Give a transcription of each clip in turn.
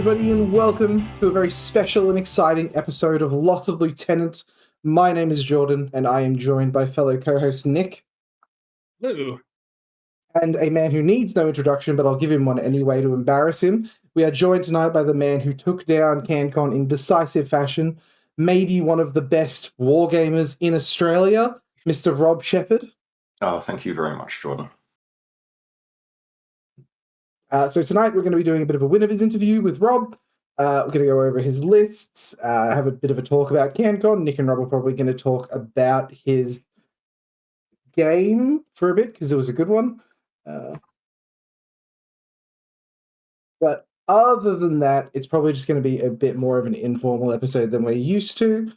everybody, and welcome to a very special and exciting episode of Loss of Lieutenant. My name is Jordan, and I am joined by fellow co-host Nick. Hello. And a man who needs no introduction, but I'll give him one anyway to embarrass him. We are joined tonight by the man who took down Cancon in decisive fashion, maybe one of the best wargamers in Australia, Mr. RobShepherd. Oh, thank you very much, Jordan. So tonight we're going to be doing a bit of a win of his interview with Rob. We're going to go over his lists, have a bit of a talk about Cancon. Nick and Rob are probably going to talk about his game for a bit because it was a good one. But other than that, it's probably just going to be a bit more of an informal episode than we're used to.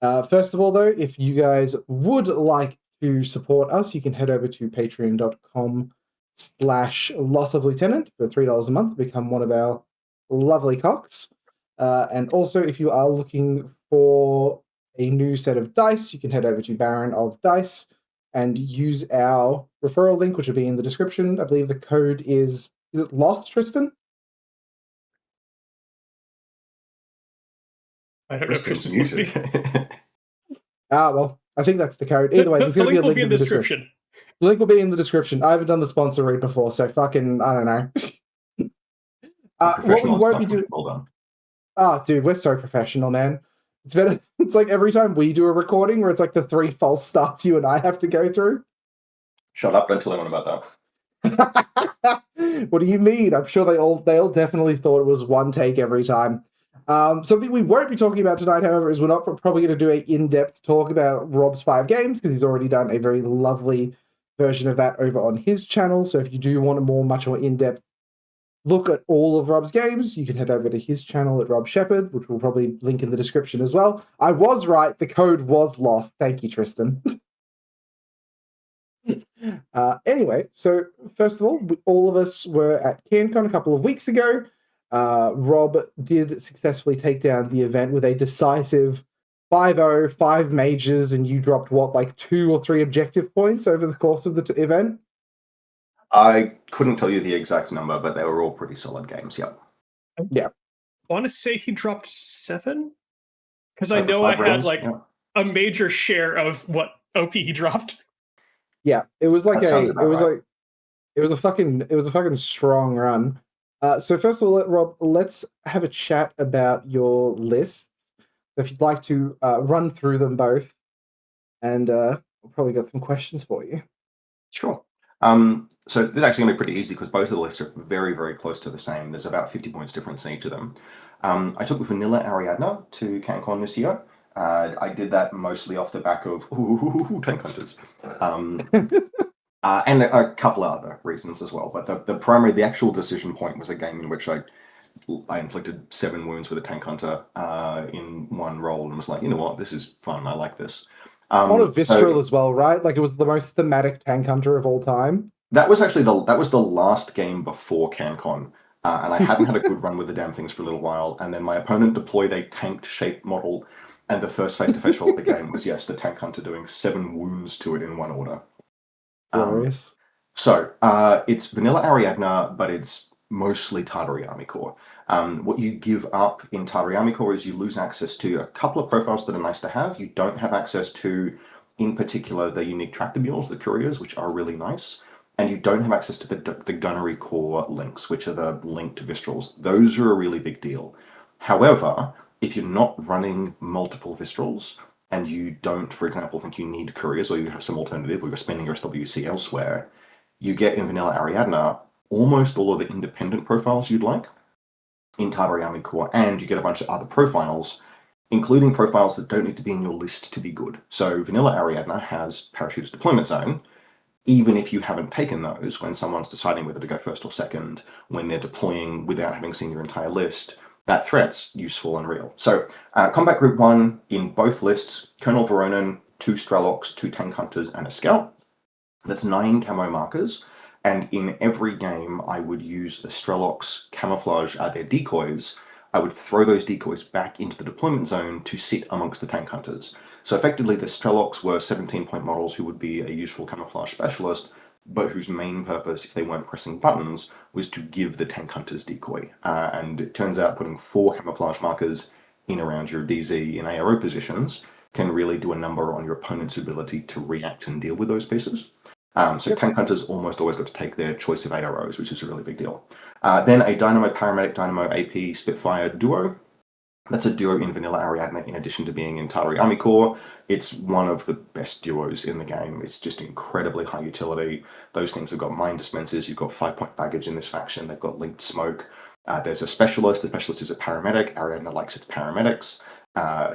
First of all, though, if you guys would like to support us, you can head over to patreon.com/Loss of Lieutenant for $3 a month, become one of our lovely cocks. And also, if you are looking for a new set of dice, you can head over to Baron of Dice and use our referral link, which will be in the description. I believe the code is it Lost, Tristan? I don't know if Tristan's listening. Well, I think that's the code. Either way, there's going to be a link in the description. The link will be in the description. I haven't done the sponsor read before, so fucking, I don't know. What we won't be doing... Well done. Dude, we're so professional, man. It's better. It's like every time we do a recording where it's like the 3 false starts you and I have to go through. Shut up, don't tell anyone about that. What do you mean? I'm sure they all definitely thought it was one take every time. Something we won't be talking about tonight, however, is we're not probably going to do an in-depth talk about Rob's 5 games because he's already done a very lovely version of that over on his channel. So if you do want a much more in-depth look at all of Rob's games, you can head over to his channel at RobShepherd, which we'll probably link in the description as well. I was right. The code was lost. Thank you, Tristan. Anyway, so first of all of us were at Cancon a couple of weeks ago. Rob did successfully take down the event with a decisive 5-0, 5 majors, and you dropped, what, like 2 or 3 objective points over the course of the event? I couldn't tell you the exact number, but they were all pretty solid games, yep. Yeah. I want to say he dropped 7? Because I know I had, a major share of what OP he dropped. Yeah, it was like it was a fucking strong run. So first of all, Rob, let's have a chat about your list. If you'd like to run through them both, and we'll probably got some questions for you. Sure. So this is actually going to be pretty easy because both of the lists are very, very close to the same. There's about 50 points difference in each of them. I took Vanilla Ariadna to Cancon this year. I did that mostly off the back of Tank Hunters. And a couple of other reasons as well. But the actual decision point was a game in which I inflicted 7 wounds with a Tank Hunter in one roll and was like, you know what, this is fun. I like this. On a Visceral as well, right? Like it was the most thematic Tank Hunter of all time. That was actually the last game before Cancon. And I hadn't had a good run with the damn things for a little while. And then my opponent deployed a tanked-shaped model. And the first face-to-face roll of the game was, yes, the Tank Hunter doing 7 wounds to it in one order. So it's Vanilla Ariadna, but it's mostly Tartary Army Corps. What you give up in Tartary Army Corps is you lose access to a couple of profiles that are nice to have. You don't have access to, in particular, the unique tractor mules, the couriers, which are really nice. And you don't have access to the Gunnery Corps links, which are the linked Viscerals. Those are a really big deal. However, if you're not running multiple Viscerals, and you don't, for example, think you need couriers, or you have some alternative, or you're spending your SWC elsewhere, you get in Vanilla Ariadna almost all of the independent profiles you'd like in Tartary Army Corps, and you get a bunch of other profiles, including profiles that don't need to be in your list to be good. So Vanilla Ariadna has Parachutist Deployment Zone, even if you haven't taken those, when someone's deciding whether to go first or second, when they're deploying without having seen your entire list, that threat's useful and real. So Combat Group 1 in both lists, Colonel Veronin, 2 Strelocks, 2 Tank Hunters, and a Scout. That's 9 camo markers, and in every game I would use the Strelocks camouflage their decoys. I would throw those decoys back into the deployment zone to sit amongst the Tank Hunters. So effectively the Strelocks were 17-point models who would be a useful camouflage specialist, but whose main purpose, if they weren't pressing buttons, was to give the tank hunters decoy. And it turns out putting 4 camouflage markers in around your DZ in ARO positions can really do a number on your opponent's ability to react and deal with those pieces. So tank hunters almost always got to take their choice of AROs, which is a really big deal. Then a Dynamo Paramedic, Dynamo AP Spitfire duo. That's a duo in Vanilla Ariadne, in addition to being in Tartary Army Corps. It's one of the best duos in the game. It's just incredibly high utility. Those things have got mine dispensers. You've got 5-point baggage in this faction. They've got linked smoke. There's a specialist. The specialist is a paramedic. Ariadne likes its paramedics.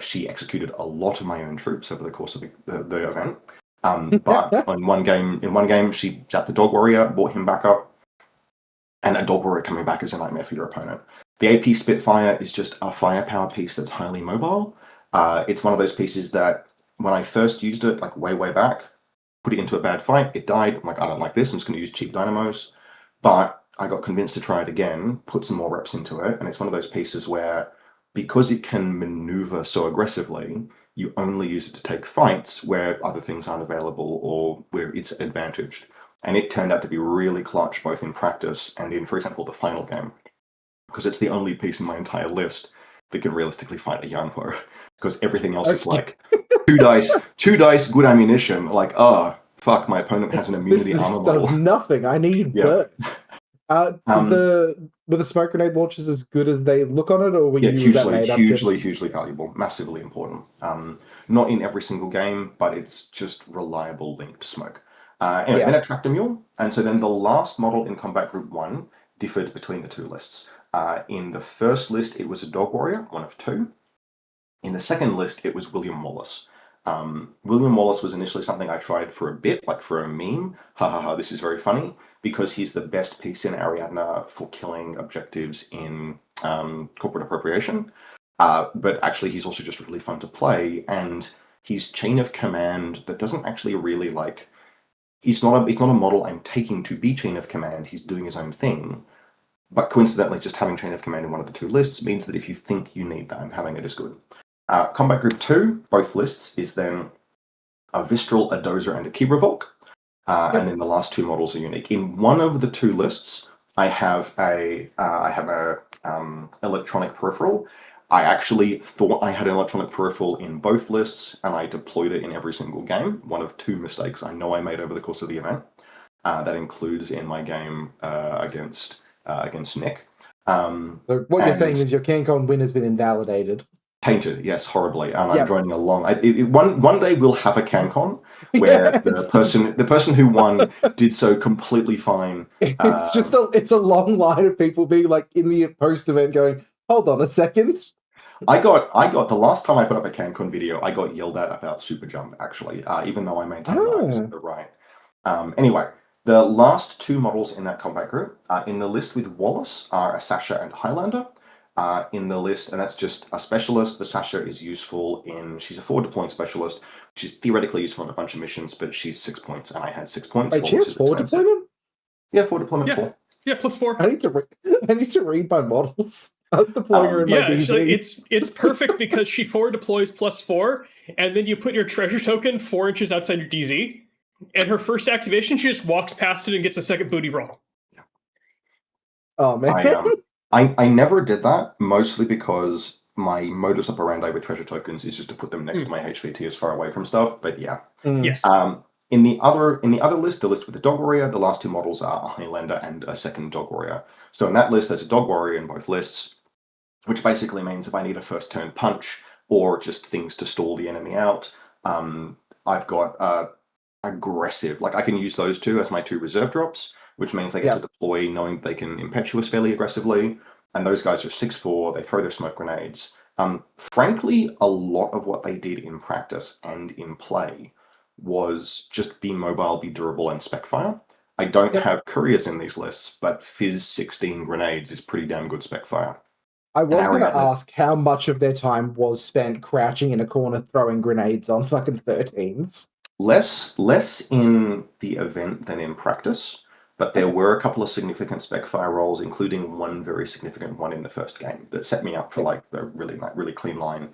She executed a lot of my own troops over the course of the event. But in one game, she zapped the Dog Warrior, brought him back up, and a Dog Warrior coming back is a nightmare for your opponent. The AP Spitfire is just a firepower piece that's highly mobile. It's one of those pieces that when I first used it, like way back, put it into a bad fight, it died. I'm like, I don't like this. I'm just going to use cheap dynamos. But I got convinced to try it again, put some more reps into it, and it's one of those pieces where, because it can maneuver so aggressively, you only use it to take fights where other things aren't available or where it's advantaged. And it turned out to be really clutch, both in practice and in, for example, the final game. Because it's the only piece in my entire list that can realistically fight a Yanpo. Because everything else is like 2 dice, good ammunition. Like, fuck, my opponent has an immunity armor model. This does nothing. I need burst. Were the smoke grenade launchers as good as they look on it, or were hugely valuable, massively important. Not in every single game, but it's just reliable linked smoke. Anyway, then a tractor mule, and so then the last model in Combat Group 1 differed between the 2 lists. In the first list, it was a Dog Warrior, one of 2. In the second list, it was William Wallace. William Wallace was initially something I tried for a bit, like for a meme. This is very funny, because he's the best piece in Ariadne for killing objectives in corporate appropriation. But actually, he's also just really fun to play, and he's chain of command that doesn't actually really like... It's not a model I'm taking to be chain of command. He's doing his own thing. But coincidentally, just having chain of command in one of the 2 lists means that if you think you need that, having it is good. Combat Group 2, both lists, is then a Vistral, a Dozer, and a Kibra and then the last 2 models are unique. In one of the 2 lists, I have a electronic peripheral. I actually thought I had an electronic peripheral in both lists, and I deployed it in every single game. One of 2 mistakes I know I made over the course of the event. That includes in my game against Nick. So what you're saying is your Cancon win has been invalidated. Tainted, yes, horribly, and I'm joining along. One day we'll have a Cancon where the person who won did so completely fine. It's a long line of people being like in the post event going, hold on a second. I got the last time I put up a Cancon video, I got yelled at about super jump, actually, even though I maintained that I was in the right. Anyway, the last 2 models in that combat group in the list with Wallace are a Sasha and Highlander. In the list, and that's just a specialist. The Sasha is useful she's a forward deploying specialist, which is theoretically useful in a bunch of missions, but she's 6 points, and I had 6 points. Wait, she has 4 deployment? Yeah, 4 deployment, 4. Yeah, +4. I need to read my models. I was deploying her in my DZ. It's perfect because she forward deploys +4, and then you put your treasure token 4 inches outside your DZ, and her first activation, she just walks past it and gets a second booty roll. Oh, man. I never did that, mostly because my modus operandi with treasure tokens is just to put them next to my HVT as far away from stuff, but yeah. Yes. In the other list, the list with the Dog Warrior, the last 2 models are a Highlander and a second Dog Warrior. So in that list, there's a Dog Warrior in both lists, which basically means if I need a first turn punch or just things to stall the enemy out, I've got aggressive, like I can use those 2 as my 2 reserve drops, which means they get to deploy knowing they can impetuous fairly aggressively, and those guys are 6'4", they throw their smoke grenades. Frankly, a lot of what they did in practice and in play was just be mobile, be durable, and spec fire. I don't have couriers in these lists, but Fizz 16 grenades is pretty damn good spec fire. I was going to ask how much of their time was spent crouching in a corner throwing grenades on fucking 13s. Less in the event than in practice, but there were a couple of significant spec fire rolls, including one very significant one in the first game that set me up for like a really clean line.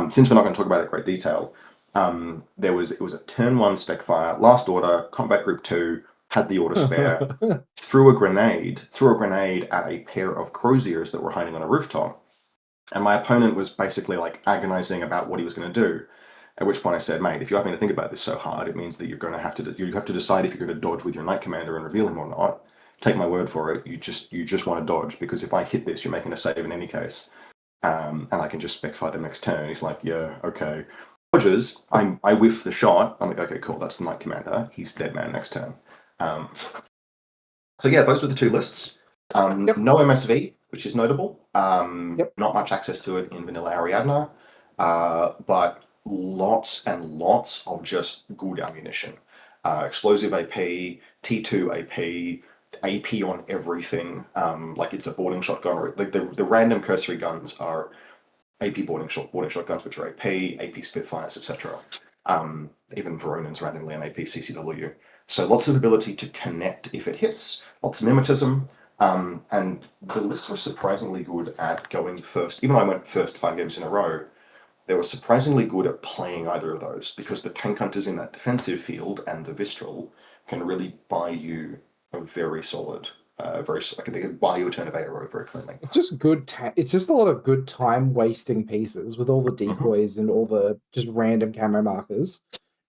Since we're not going to talk about it in great detail, it was a turn 1 spec fire, last order, combat group 2, had the order spare, threw a grenade at a pair of croziers that were hiding on a rooftop. And my opponent was basically like agonizing about what he was going to do. At which point I said, mate, if you're having to think about this so hard, it means that you have to decide if you're going to dodge with your Knight Commander and reveal him or not. Take my word for it. You just want to dodge, because if I hit this, you're making a save in any case. And I can just spec fire the next turn. He's like, yeah, okay. Dodges, I whiff the shot. I'm like, okay, cool, that's the Knight Commander. He's dead man next turn. So yeah, those were the two lists. Yep. No MSV, which is notable. Yep. Not much access to it in vanilla Ariadna, but lots and lots of just good ammunition. Explosive AP, T2 AP, AP on everything. Like it's a boarding shotgun, or like the random cursory guns are AP boarding shotguns, which are AP Spitfires, etc. Even Veronan's randomly an AP CCW. So lots of ability to connect if it hits, lots of mimetism, and the lists were surprisingly good at going first. Even though I went first 5 games in a row, they were surprisingly good at playing either of those, because the tank hunters in that defensive field and the Vistral can really buy you a very solid, they can buy you a turn of ARO very cleanly. It's just good. It's just a lot of good time wasting pieces with all the decoys and all the just random camo markers.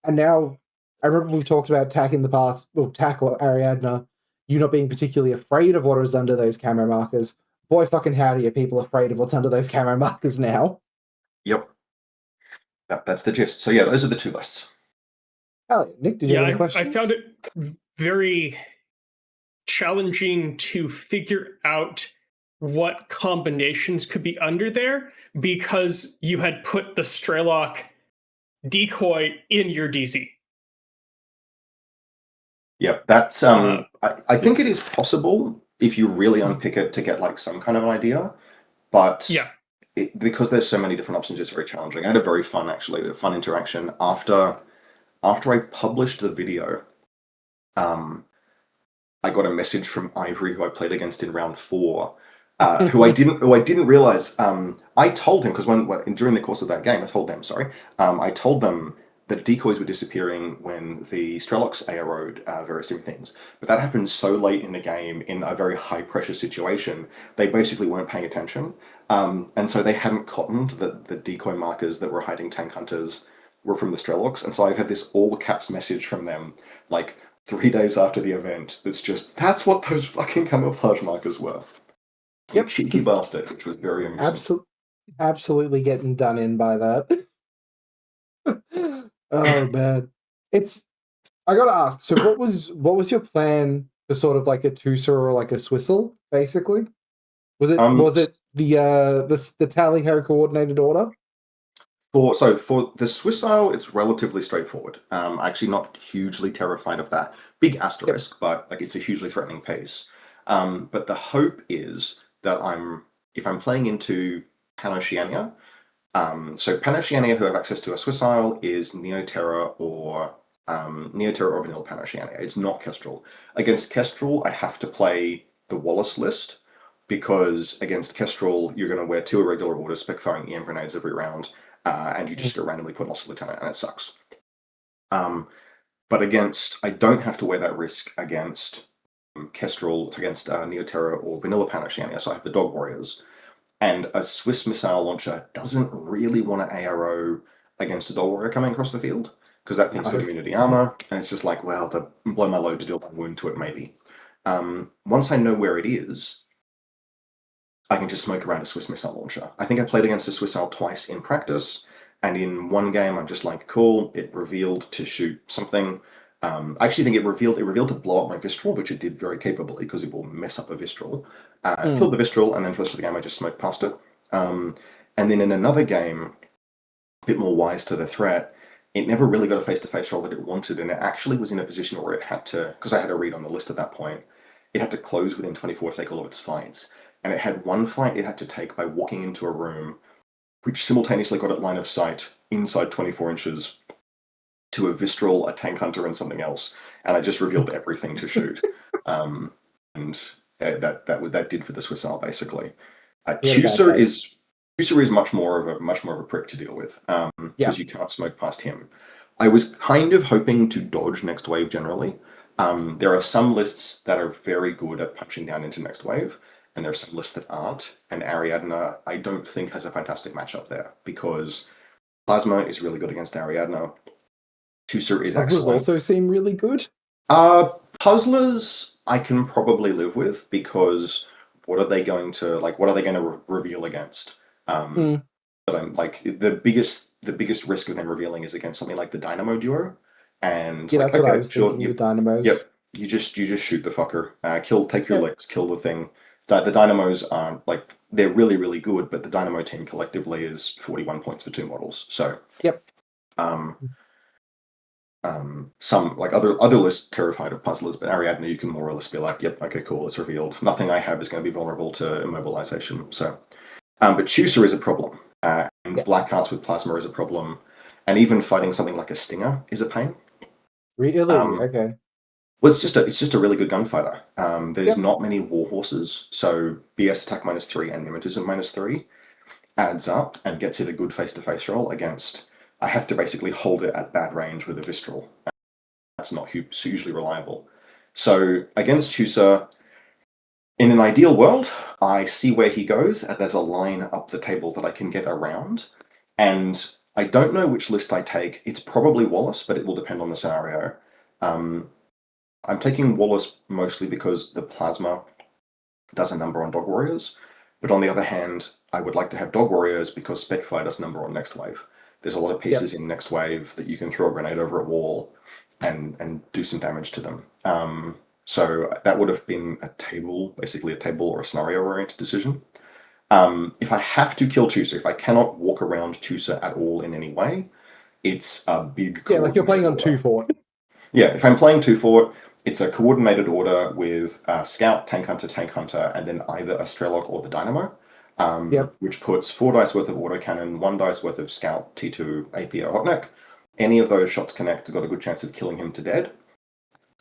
And now, I remember we talked about TAC in the past. Well, TAC or Ariadna, you not being particularly afraid of what is under those camo markers. Boy, fucking howdy, are people afraid of what's under those camo markers now? Yep, that's the gist. So yeah, those are the two lists. Nick, did you have any questions? I found it very challenging to figure out what combinations could be under there, because you had put the Strelok decoy in your DZ. Yep, that's I think it is possible if you really unpick it to get like some kind of an idea, but yeah, because there's so many different options, it's very challenging. I had a very fun interaction after I published the video. I got a message from Ivory, who I played against in round 4, who I didn't realize. I told him, because during the course of that game, I told them that decoys were disappearing when the Strelox ARO'd various different things. But that happened so late in the game, in a very high pressure situation, they basically weren't paying attention. And so they hadn't cottoned that the decoy markers that were hiding tank hunters were from the Strelox. And so I had this all caps message from them, like 3 days after the event, that's what those fucking camouflage markers were. Yep. You cheeky bastard, which was very amusing. Absolutely getting done in by that. Oh man. I gotta ask, so what was your plan for sort of like a Tusa or like a Swissel, basically? Was it the tally ho coordinated order? For the Swissile, it's relatively straightforward. Actually not hugely terrified of that. Big asterisk, but like it's a hugely threatening piece. But the hope is that if I'm playing into Panoceania, so Panoceania, who have access to a Swissile, is Neoterra or Vanilla Panoceania. It's not Kestrel. Against Kestrel, I have to play the Wallace list, because against Kestrel, you're going to wear 2 irregular orders, spec firing EM grenades every round, and you just get randomly put Lost Lieutenant, and it sucks. But I don't have to wear that risk against Kestrel, against Neoterra or Vanilla Panoceania, so I have the Dog Warriors. And a Swiss missile launcher doesn't really want to ARO against a Dog Warrior coming across the field, because that thing's got immunity armor, and it's just like, well, to blow my load to deal one wound to it, maybe. Once I know where it is, I can just smoke around a Swiss missile launcher. I think I played against a Swissile twice in practice, and in one game I'm just like, cool, it revealed to shoot something. I actually think it revealed to blow up my Vistral, which it did very capably, because it will mess up a Vistral. Killed the Vistral, and then for the rest of the game I just smoked past it. And then in another game, a bit more wise to the threat, it never really got a face-to-face roll that it wanted, and it actually was in a position where it had to, because I had a read on the list at that point, it had to close within 24 to take all of its fights. And it had one fight it had to take by walking into a room, which simultaneously got it line of sight inside 24 inches to a Vistral, a Tank Hunter, and something else. And I just revealed everything to shoot. And that did for the Swissile, basically. Tusa is much more of a prick to deal with, because you can't smoke past him. I was kind of hoping to dodge next wave generally, There are some lists that are very good at punching down into next wave, and there are some lists that aren't. And Ariadna, I don't think, has a fantastic matchup there because Plasma is really good against Ariadna. Tucer is Puzzlers excellent. also seem really good. Puzzlers I can probably live with because what are they going to reveal against? But I'm like the biggest risk of them revealing is against something like the Dynamo Duo, and Yeah, like that's what I okay, was sure, thinking. The Dynamos. yep, you just shoot the fucker, take your Yep. licks, kill the thing. The Dynamos aren't like they're really really good, but the Dynamo team collectively is 41 points for 2 models. So Yep. Some like other lists terrified of puzzlers, but Ariadne you can more or less be like, yep, okay, cool, it's revealed. Nothing I have is going to be vulnerable to immobilization. So, but Tucer is a problem, and Yes. Black Hearts with Plasma is a problem, and even fighting something like a Stinger is a pain. Really? Okay. Well, it's just a really good gunfighter. There's Yep. not many warhorses, so BS attack -3 and mimetism -3 adds up and gets it a good face-to-face roll against. I have to basically hold it at bad range with a Vistral. That's not usually reliable. So against Tucer, in an ideal world, I see where he goes, and there's a line up the table that I can get around. And I don't know which list I take. It's probably Wallace, but it will depend on the scenario. I'm taking Wallace mostly because the Plasma does a number on Dog Warriors. But on the other hand, I would like to have Dog Warriors because Specfire does number on Next Wave. There's a lot of pieces in Next Wave that you can throw a grenade over a wall and do some damage to them. So that would have been basically a table or a scenario-oriented decision. If I have to kill Tucer, if I cannot walk around Tucer at all in any way, it's a big Yeah, like you're playing on order. 2-fort. Yeah, if I'm playing 2-fort, it's a coordinated order with Scout, Tank Hunter, and then either a Strelok or the Dynamo, which puts 4 dice worth of autocannon, 1 dice worth of Scout, T2, APO, Hotneck. Any of those shots connect, got a good chance of killing him to dead.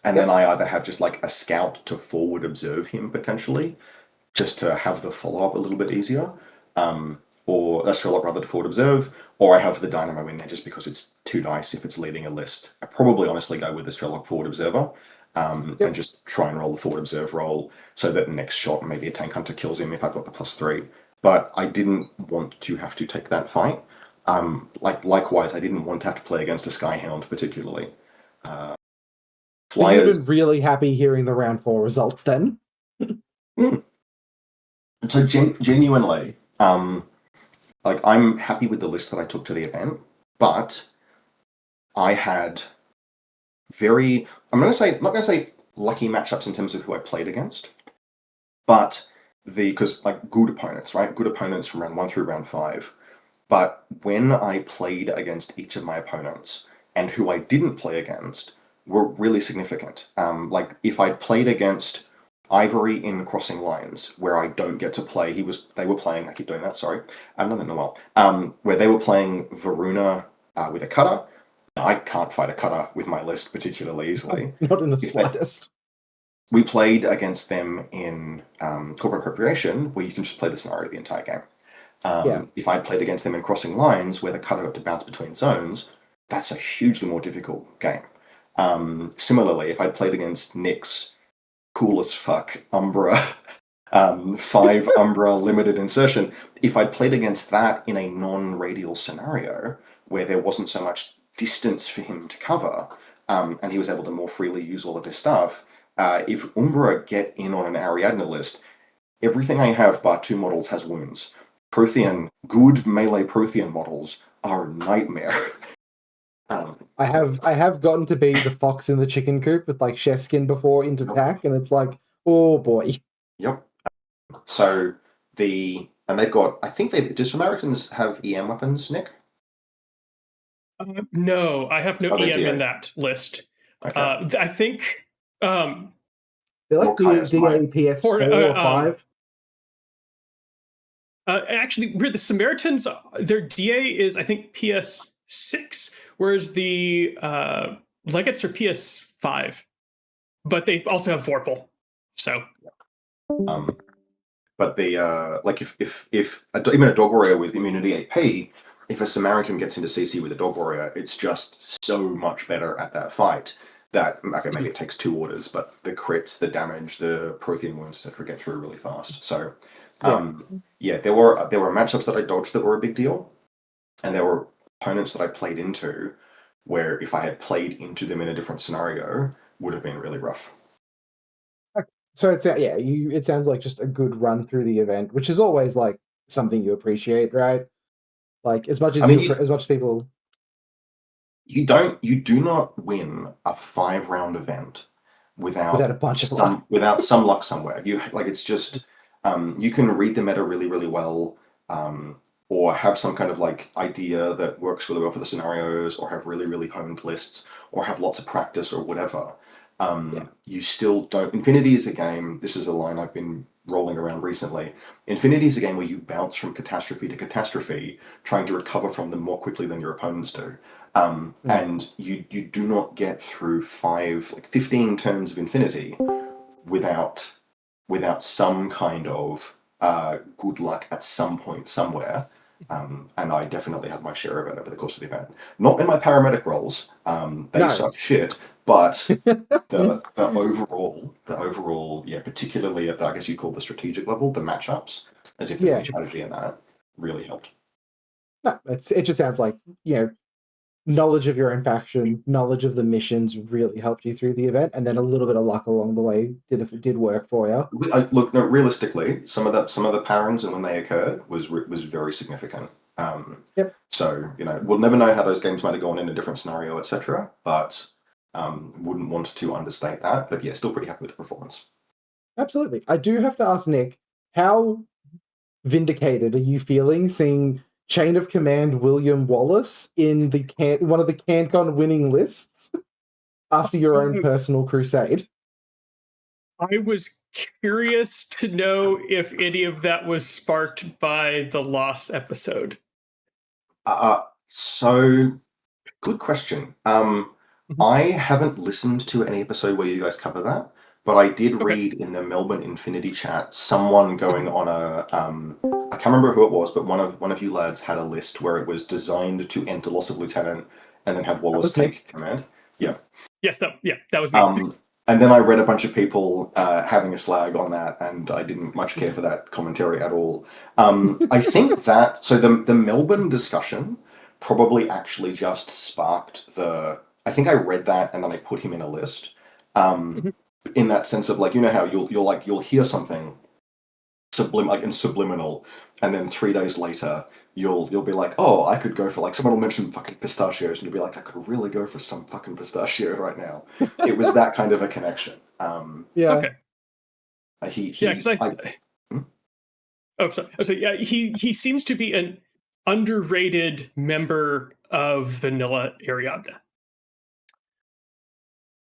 And then I either have just like a Scout to forward observe him potentially, just to have the follow-up a little bit easier, or a Strelok rather to forward observe, or I have the Dynamo in there just because it's 2 dice if it's leading a list. I probably honestly go with the Strelok forward observer, and just try and roll the forward observe roll so that the next shot maybe a Tank Hunter kills him if I've got the +3. But I didn't want to have to take that fight. Likewise, I didn't want to have to play against a Skyhound particularly. So you've Flyers. been really happy hearing the round 4 results then. So genuinely, I'm happy with the list that I took to the event, but I had I'm not gonna say lucky matchups in terms of who I played against, but because like good opponents, right? Good opponents from round 1 through round 5. But when I played against each of my opponents and who I didn't play against were really significant. Like if I'd played against Ivory in Crossing Lines, where I don't get to play, they were playing, I keep doing that, sorry, I've done that in a while, where they were playing Varuna with a cutter. I can't fight a cutter with my list particularly easily. Not in the slightest. We played against them in Corporate Appropriation, where you can just play the scenario the entire game. If I'd played against them in Crossing Lines, where the cutter got to bounce between zones, that's a hugely more difficult game. Similarly, if I'd played against Nick's cool as fuck Umbra, 5 Umbra limited insertion, if I'd played against that in a non-radial scenario, where there wasn't so much distance for him to cover, and he was able to more freely use all of his stuff, if Umbra get in on an Ariadne list, everything I have bar 2 models has wounds. Good melee Prothean models are a nightmare. I have gotten to be the fox in the chicken coop with like Chefskin before into attack, and it's like, oh boy. Yep. So they've got, I think do Samaritans have EM weapons, Nick? No, I have no EM in that list. Okay. I think They're like DAPS 4 or 5. Actually, the Samaritans, their DA is, I think, PS6, whereas the Legates are PS5. But they also have Vorpal. So. But the like if even a Dog Warrior with immunity AP, if a Samaritan gets into CC with a Dog Warrior, it's just so much better at that fight. that, okay, maybe it takes 2 orders, but the crits, the damage, the Prothean wounds, etc., get through really fast. So, yeah, there were matchups that I dodged that were a big deal, and there were opponents that I played into where if I had played into them in a different scenario, would have been really rough. So it's it sounds like just a good run through the event, which is always like something you appreciate, right? Like as much as as much as people. You do not win a 5-round event Without a bunch of luck. without some luck somewhere. It's just you can read the meta really, really well, or have some kind of like idea that works really well for the scenarios, or have really, really honed lists, or have lots of practice or whatever. You still don't. Infinity is a game. This is a line I've been rolling around recently. Infinity is a game where you bounce from catastrophe to catastrophe, trying to recover from them more quickly than your opponents do. And you do not get through 15 turns of Infinity without some kind of good luck at some point somewhere. And I definitely had my share of it over the course of the event. Not in my paramedic roles; they suck shit. But the overall, yeah, particularly at the, I guess you'd call the strategic level, the matchups, as if there's any strategy in that, really helped. No, it just sounds like knowledge of your own faction, knowledge of the missions really helped you through the event, and then a little bit of luck along the way did work for you. Look, no, realistically, some of the pairings and when they occurred was very significant. So we'll never know how those games might have gone in a different scenario, etc. But wouldn't want to understate that. But yeah, still pretty happy with the performance. Absolutely. I do have to ask Nick, how vindicated are you feeling seeing Chain of Command William Wallace in the one of the Cancon winning lists after your own personal crusade? I was curious to know if any of that was sparked by the loss episode. So good question. I haven't listened to any episode where you guys cover that, but I did read in the Melbourne Infinity chat someone going on a I can't remember who it was, but one of you lads had a list where it was designed to enter Loss of Lieutenant and then have Wallace take command. Yeah. Yes, that was me. And then I read a bunch of people having a slag on that, and I didn't much care for that commentary at all. I think that the Melbourne discussion probably actually just sparked the. I think I read that and then I put him in a list. In that sense of like how you'll hear something subliminal, and then 3 days later you'll be like, oh, I could go for like someone will mention fucking pistachios, and you'll be like, I could really go for some fucking pistachio right now. It was that kind of a connection. Okay. Because oh, sorry. I was like, yeah, he seems to be an underrated member of Vanilla Ariadna.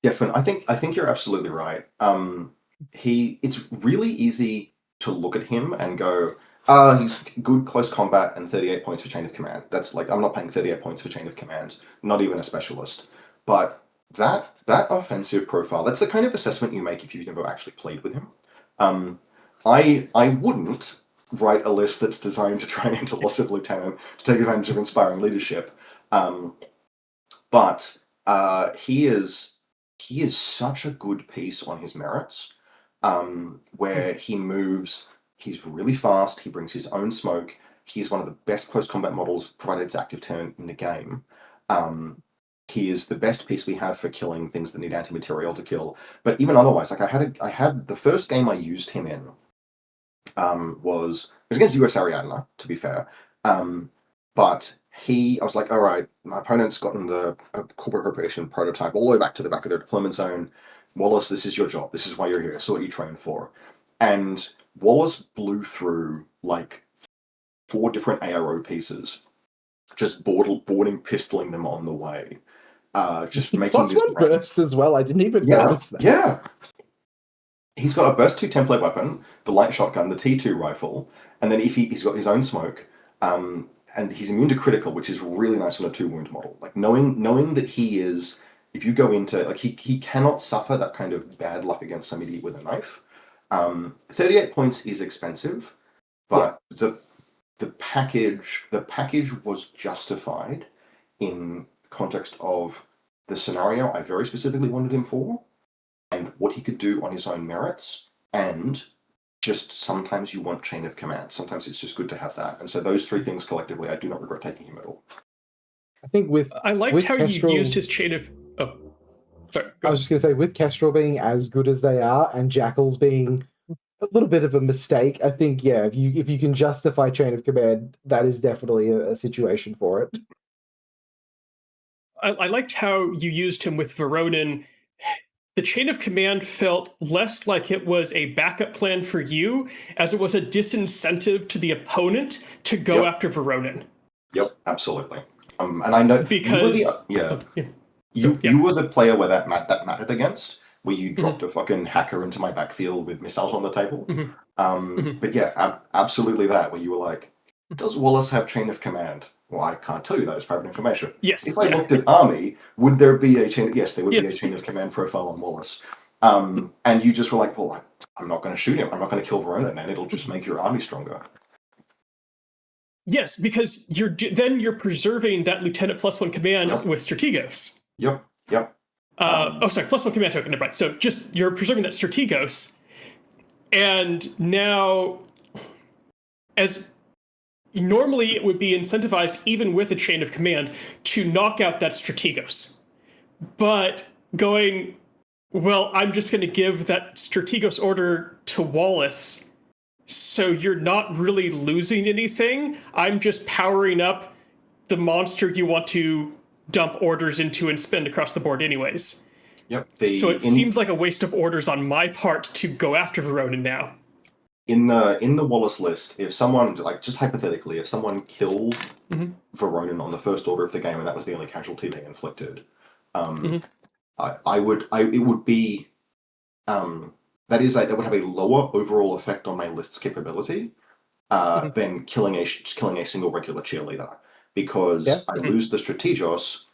Yeah, Finn, I think you're absolutely right. It's really easy to look at him and go, he's good close combat and 38 points for Chain of Command. That's like, I'm not paying 38 points for Chain of Command, not even a specialist. But that offensive profile, that's the kind of assessment you make if you've never actually played with him. I wouldn't write a list that's designed to try and enter Loss of Lieutenant to take advantage of inspiring leadership. But he is such a good piece on his merits, where he moves, he's really fast, he brings his own smoke, he's one of the best close combat models, provided it's active turn in the game. He is the best piece we have for killing things that need anti-material to kill. But even otherwise, like I had the first game I used him in was against US Ariadna, to be fair. But I was like, all right, my opponent's gotten the corporate appropriation prototype all the way back to the back of their deployment zone. Wallace, this is your job. This is why you're here. This is what you train for. And Wallace blew through like 4 different ARO pieces, just boarding pistoling them on the way. Just making this one burst as well. I didn't even notice that. Yeah. He's got a burst 2 template weapon, the light shotgun, the T2 rifle, and then if he's got his own smoke, and he's immune to critical, which is really nice on a 2-wound model. Like knowing that he is, if you go into like he cannot suffer that kind of bad luck against some idiot with a knife. 38 points is expensive, but the package was justified in context of the scenario I very specifically wanted him for, and what he could do on his own merits, and just sometimes you want chain of command. Sometimes it's just good to have that. And so those three things collectively, I do not regret taking him at all. I think I liked with how Kestrel, you used his chain of. Oh, sorry. I was just going to say, with Kestrel being as good as they are, and Jackals being a little bit of a mistake, I think, yeah, if you can justify chain of command, that is definitely a situation for it. I liked how you used him with Veronin. The chain of command felt less like it was a backup plan for you as it was a disincentive to the opponent to go Yep. after Veronin. Yep, absolutely. And I know Because you were the player where that mattered against, where you dropped a fucking hacker into my backfield with missiles on the table. But yeah, absolutely that, where you were like, does Wallace have chain of command? Well, I can't tell you that. It's private information. Yes. If I looked at Army, would there be a chain? Yes, there would be a chain of command profile on Wallace. And you just were like, well, I'm not going to shoot him. I'm not going to kill Verona, then it'll just make your army stronger. Yes, because you're preserving that Lieutenant +1 command with Strategos. Yep. Sorry, +1 command token. Never mind. So just you're preserving that Strategos, and now, as normally it would be incentivized even with a chain of command to knock out that Strategos, but going, well, I'm just going to give that Strategos order to Wallace. So you're not really losing anything. I'm just powering up the monster you want to dump orders into and spend across the board anyways. Yep. So it seems like a waste of orders on my part to go after Veronin now. In the Wallace list, if someone, like, just hypothetically, if someone killed Veronin on the first order of the game and that was the only casualty they inflicted, it would be that would have a lower overall effect on my list's capability than killing a single regular cheerleader, because I lose the Strategos,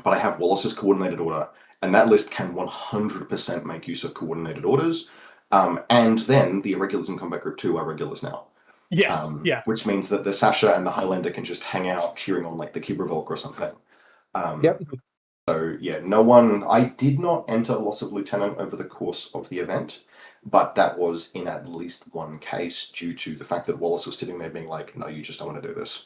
but I have Wallace's coordinated order, and that list can 100% make use of coordinated orders. And then the irregulars in Combat Group 2 are regulars now. Yes, Which means that the Sasha and the Highlander can just hang out cheering on like the Kibravolk or something. So yeah, I did not enter Loss of Lieutenant over the course of the event, but that was in at least one case due to the fact that Wallace was sitting there being like, no, you just don't want to do this.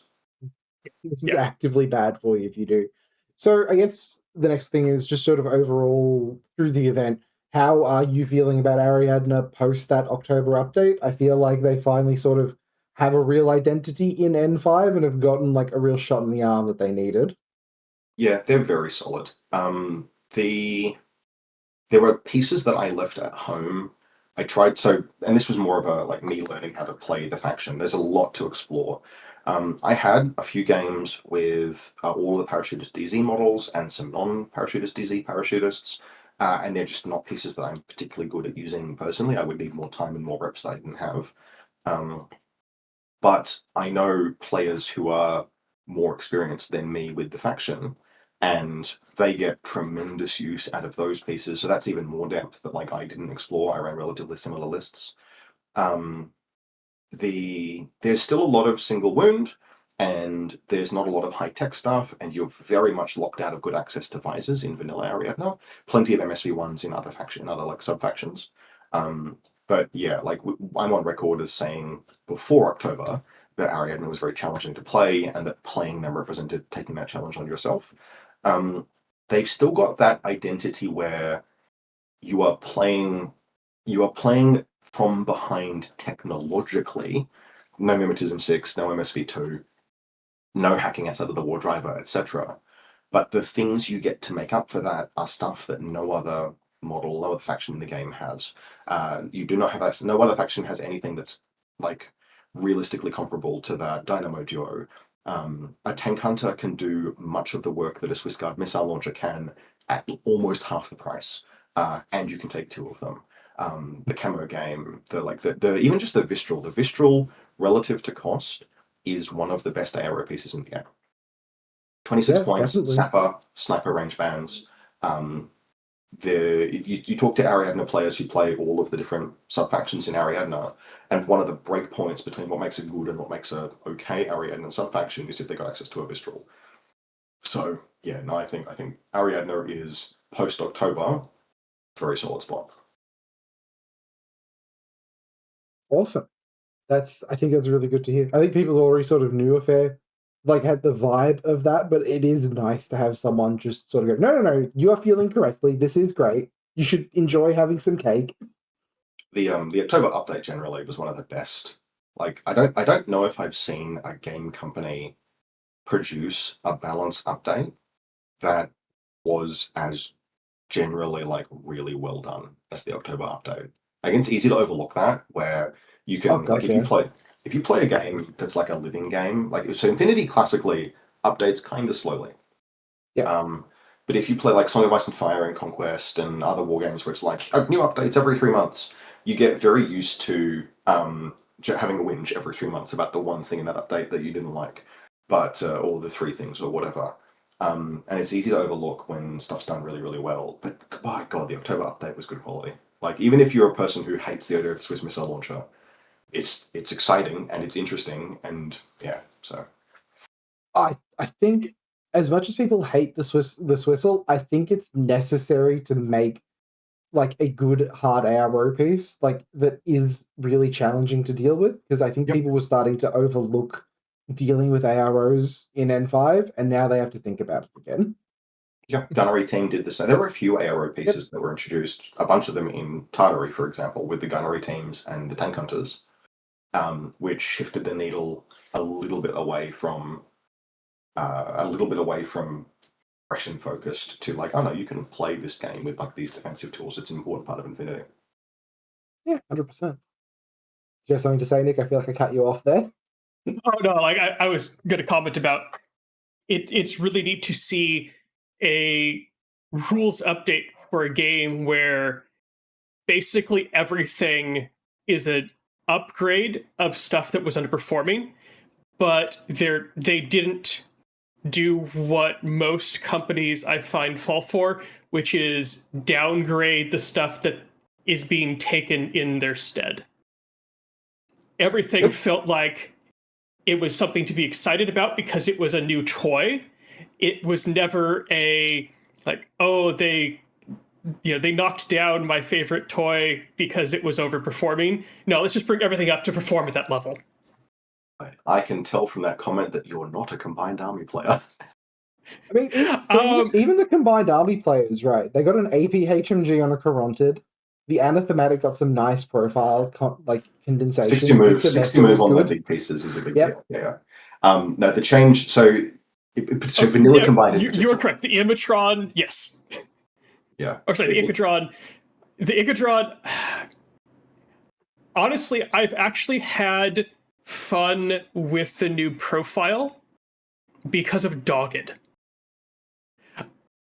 It's actively bad for you if you do. So I guess the next thing is just sort of overall through the event, how are you feeling about Ariadna post that October update? I feel like they finally sort of have a real identity in N5 and have gotten like a real shot in the arm that they needed. Yeah, they're very solid. There were pieces that I left at home. I tried and this was more of a like me learning how to play the faction. There's a lot to explore. I had a few games with all of the Parachutist DZ models and some non-Parachutist DZ parachutists, and they're just not pieces that I'm particularly good at using personally. I would need more time and more reps that I didn't have. But I know players who are more experienced than me with the faction, and they get tremendous use out of those pieces. So that's even more depth that like I didn't explore. I ran relatively similar lists. There's still a lot of single wound, and there's not a lot of high-tech stuff, and you're very much locked out of good access to visors in vanilla Ariadna. Plenty of MSV1s in other like sub-factions. But yeah, like I'm on record as saying before October that Ariadna was very challenging to play, and that playing them represented taking that challenge on yourself. They've still got that identity where you are playing from behind technologically. No Mimetism 6, no MSV2, no hacking outside of the War Driver, etc. But the things you get to make up for that are stuff that no other model, no other faction in the game has. You do not have access. No other faction has anything that's like realistically comparable to that Dynamo Duo. A tank hunter can do much of the work that a Swiss Guard missile launcher can at almost half the price, and you can take two of them. The camo game, even just the Vistral relative to cost is one of the best ARO pieces in the game. 26 points, definitely. Sapper, sniper range bands. You talk to Ariadna players who play all of the different sub-factions in Ariadna, and one of the breakpoints between what makes a good and what makes a okay Ariadna sub-faction is if they got access to a Vistral. So yeah, no, I think Ariadna is post October, very solid spot. Awesome. I think that's really good to hear. I think people already sort of knew had the vibe of that, but it is nice to have someone just sort of go, no, you are feeling correctly. This is great. You should enjoy having some cake. The October update generally was one of the best. Like I don't know if I've seen a game company produce a balance update that was as generally like really well done as the October update. Like it's easy to overlook that where you Oh can god, like if you play a game that's like a living game, like so Infinity classically updates kind of slowly. Yeah. But if you play like Song of Ice and Fire and Conquest and other war games where it's like new updates every 3 months, you get very used to having a whinge every 3 months about the one thing in that update that you didn't like, but or the three things or whatever. And it's easy to overlook when stuff's done really, really well. But by God, the October update was good quality. Like even if you're a person who hates the idea of the Swiss missile launcher, it's exciting and it's interesting and yeah. So I think as much as people hate the Swissle, I think it's necessary to make like a good hard ARO piece like that is really challenging to deal with, because I think yep. people were starting to overlook dealing with AROs in N5 and now they have to think about it again. Yeah, Gunnery team did the same. There were a few ARO pieces that were introduced, a bunch of them in Tartary, for example, with the Gunnery teams and the Tank Hunters, which shifted the needle a little bit away from aggression focused to like, oh no, you can play this game with like these defensive tools. It's an important part of Infinity. Yeah, 100%. Do you have something to say, Nick? I feel like I cut you off there. Oh no, like I was going to comment about it. It's really neat to see a rules update for a game where basically everything is an upgrade of stuff that was underperforming, but they didn't do what most companies I find fall for, which is downgrade the stuff that is being taken in their stead. Everything felt like it was something to be excited about because it was a new toy. It was never a like, oh, they knocked down my favorite toy because it was overperforming. No, let's just bring everything up to perform at that level. I can tell from that comment that you're not a combined army player. I mean, even the combined army players, right? They got an AP HMG on a Carontid. The Anathematic got some nice profile, condensation. 60 move, Victor 60 Messer move was on the good. big pieces is a big deal. Yeah. No, the change. So vanilla combined. You were correct. The Imatron, yes. Yeah. Or sorry, the Icadron. The Icadron. Honestly, I've actually had fun with the new profile because of Dogged.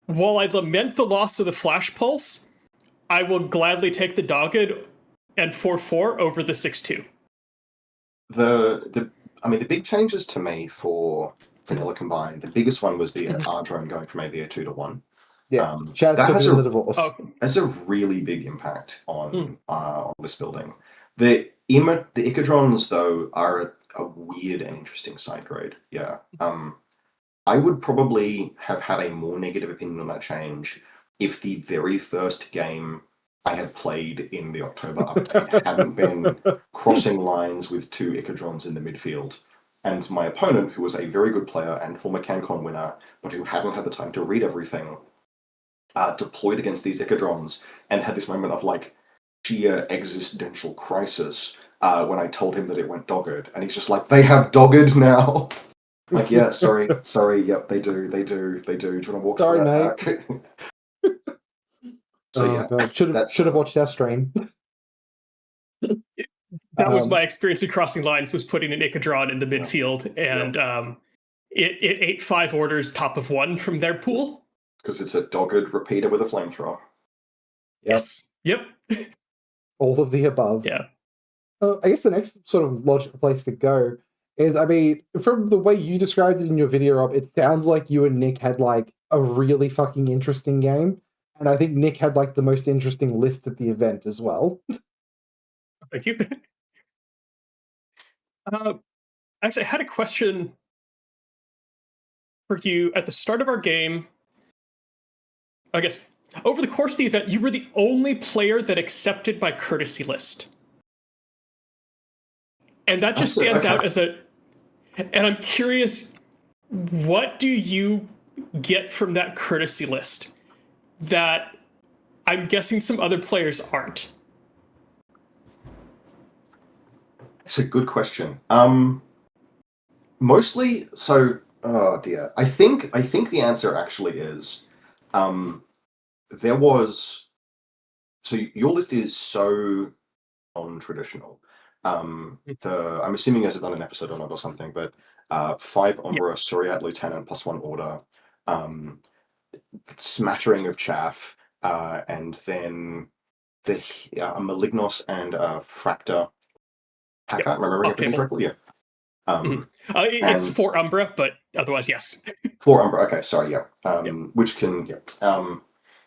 While I lament the loss of the Flash Pulse, I will gladly take the Dogged and 4/4 over the 6/2. The big changes to me for vanilla combined. The biggest one was the R drone going from AVA 2 to 1. Yeah, Chaz that took has it in the divorce. Has a really big impact on this building. The Icadrons though are a weird and interesting side grade. Yeah. I would probably have had a more negative opinion on that change if the very first game I had played in the October update hadn't been crossing lines with two Icadrons in the midfield. And my opponent, who was a very good player and former Cancon winner, but who hadn't had the time to read everything, deployed against these Icadrons and had this moment of like sheer existential crisis when I told him that it went Dogged. And he's just like, they have Dogged now. Like, yeah, sorry, yep, they do. Do you want to walk Sorry, through mate. that? So yeah, God. Should have watched our stream. That was my experience of crossing lines, was putting an Icadron in the midfield, and it ate 5 orders top of 1 from their pool. Because it's a Dogged repeater with a flamethrower. Yes. Yep. All of the above. Yeah. I guess the next sort of logical place to go is, I mean, from the way you described it in your video, Rob, it sounds like you and Nick had like a really fucking interesting game. And I think Nick had like the most interesting list at the event as well. Thank you. Actually, I had a question for you at the start of our game. I guess over the course of the event, you were the only player that accepted my courtesy list. And that just stands out as a... And I'm curious, what do you get from that courtesy list that I'm guessing some other players aren't? It's a good question. Mostly, so, oh dear. I think the answer actually is, there was, so your list is so non-traditional. I'm assuming you guys have done an episode on it or something, but 5 Umbra, Suriat Lieutenant, +1 Order, smattering of chaff, and then the Malignos and Fractor. I can't remember everything correctly. Yeah. It's 4 Umbra, but otherwise, yes. 4 Umbra. Okay, sorry. Yeah.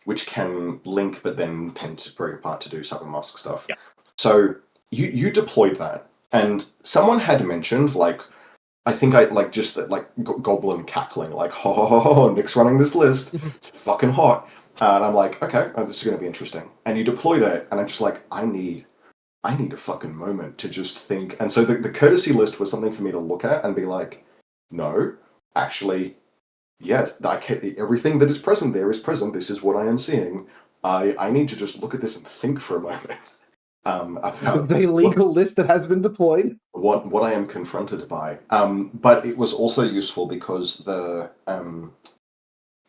Which can link, but then tend to break apart to do Cyber Mask stuff. Yeah. So you deployed that, and someone had mentioned, like, I think I like just that, like, goblin cackling, like, ho, Nick's running this list. It's fucking hot. And I'm like, okay, this is going to be interesting. And you deployed it, and I'm just like, I need a fucking moment to just think. And so the courtesy list was something for me to look at and be like, no, actually, yes, everything that is present there is present. This is what I am seeing. I need to just look at this and think for a moment. It's a legal list that has been deployed. What I am confronted by. But it was also useful because a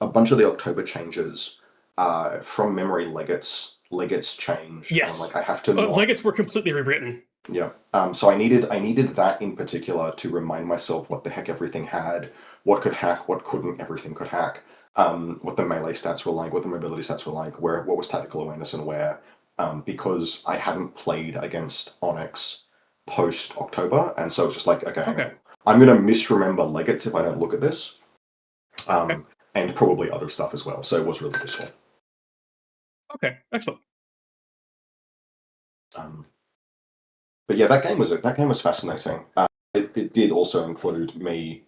bunch of the October changes from memory legates changed. Yes. And, like, I have to legates were completely rewritten. Yeah. So I needed that in particular to remind myself what the heck everything had, what could hack, what couldn't, everything could hack, what the melee stats were like, what the mobility stats were like, what was tactical awareness and where, because I hadn't played against Onyx post October, and so it's just like, okay. I'm gonna misremember legates if I don't look at this, and probably other stuff as well. So it was really useful. Okay, excellent. But yeah, that game was fascinating. It did also include me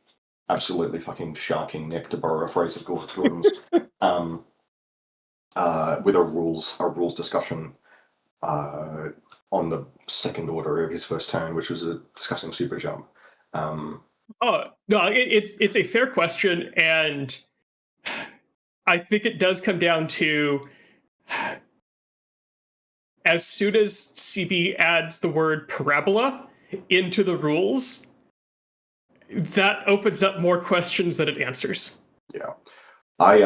absolutely fucking sharking Nick, to borrow a phrase of Gordon's, with a rules discussion on the second order of his first turn, which was discussing super jump. No, it's a fair question, and I think it does come down to, as soon as CB adds the word parabola into the rules, that opens up more questions than it answers. Yeah. I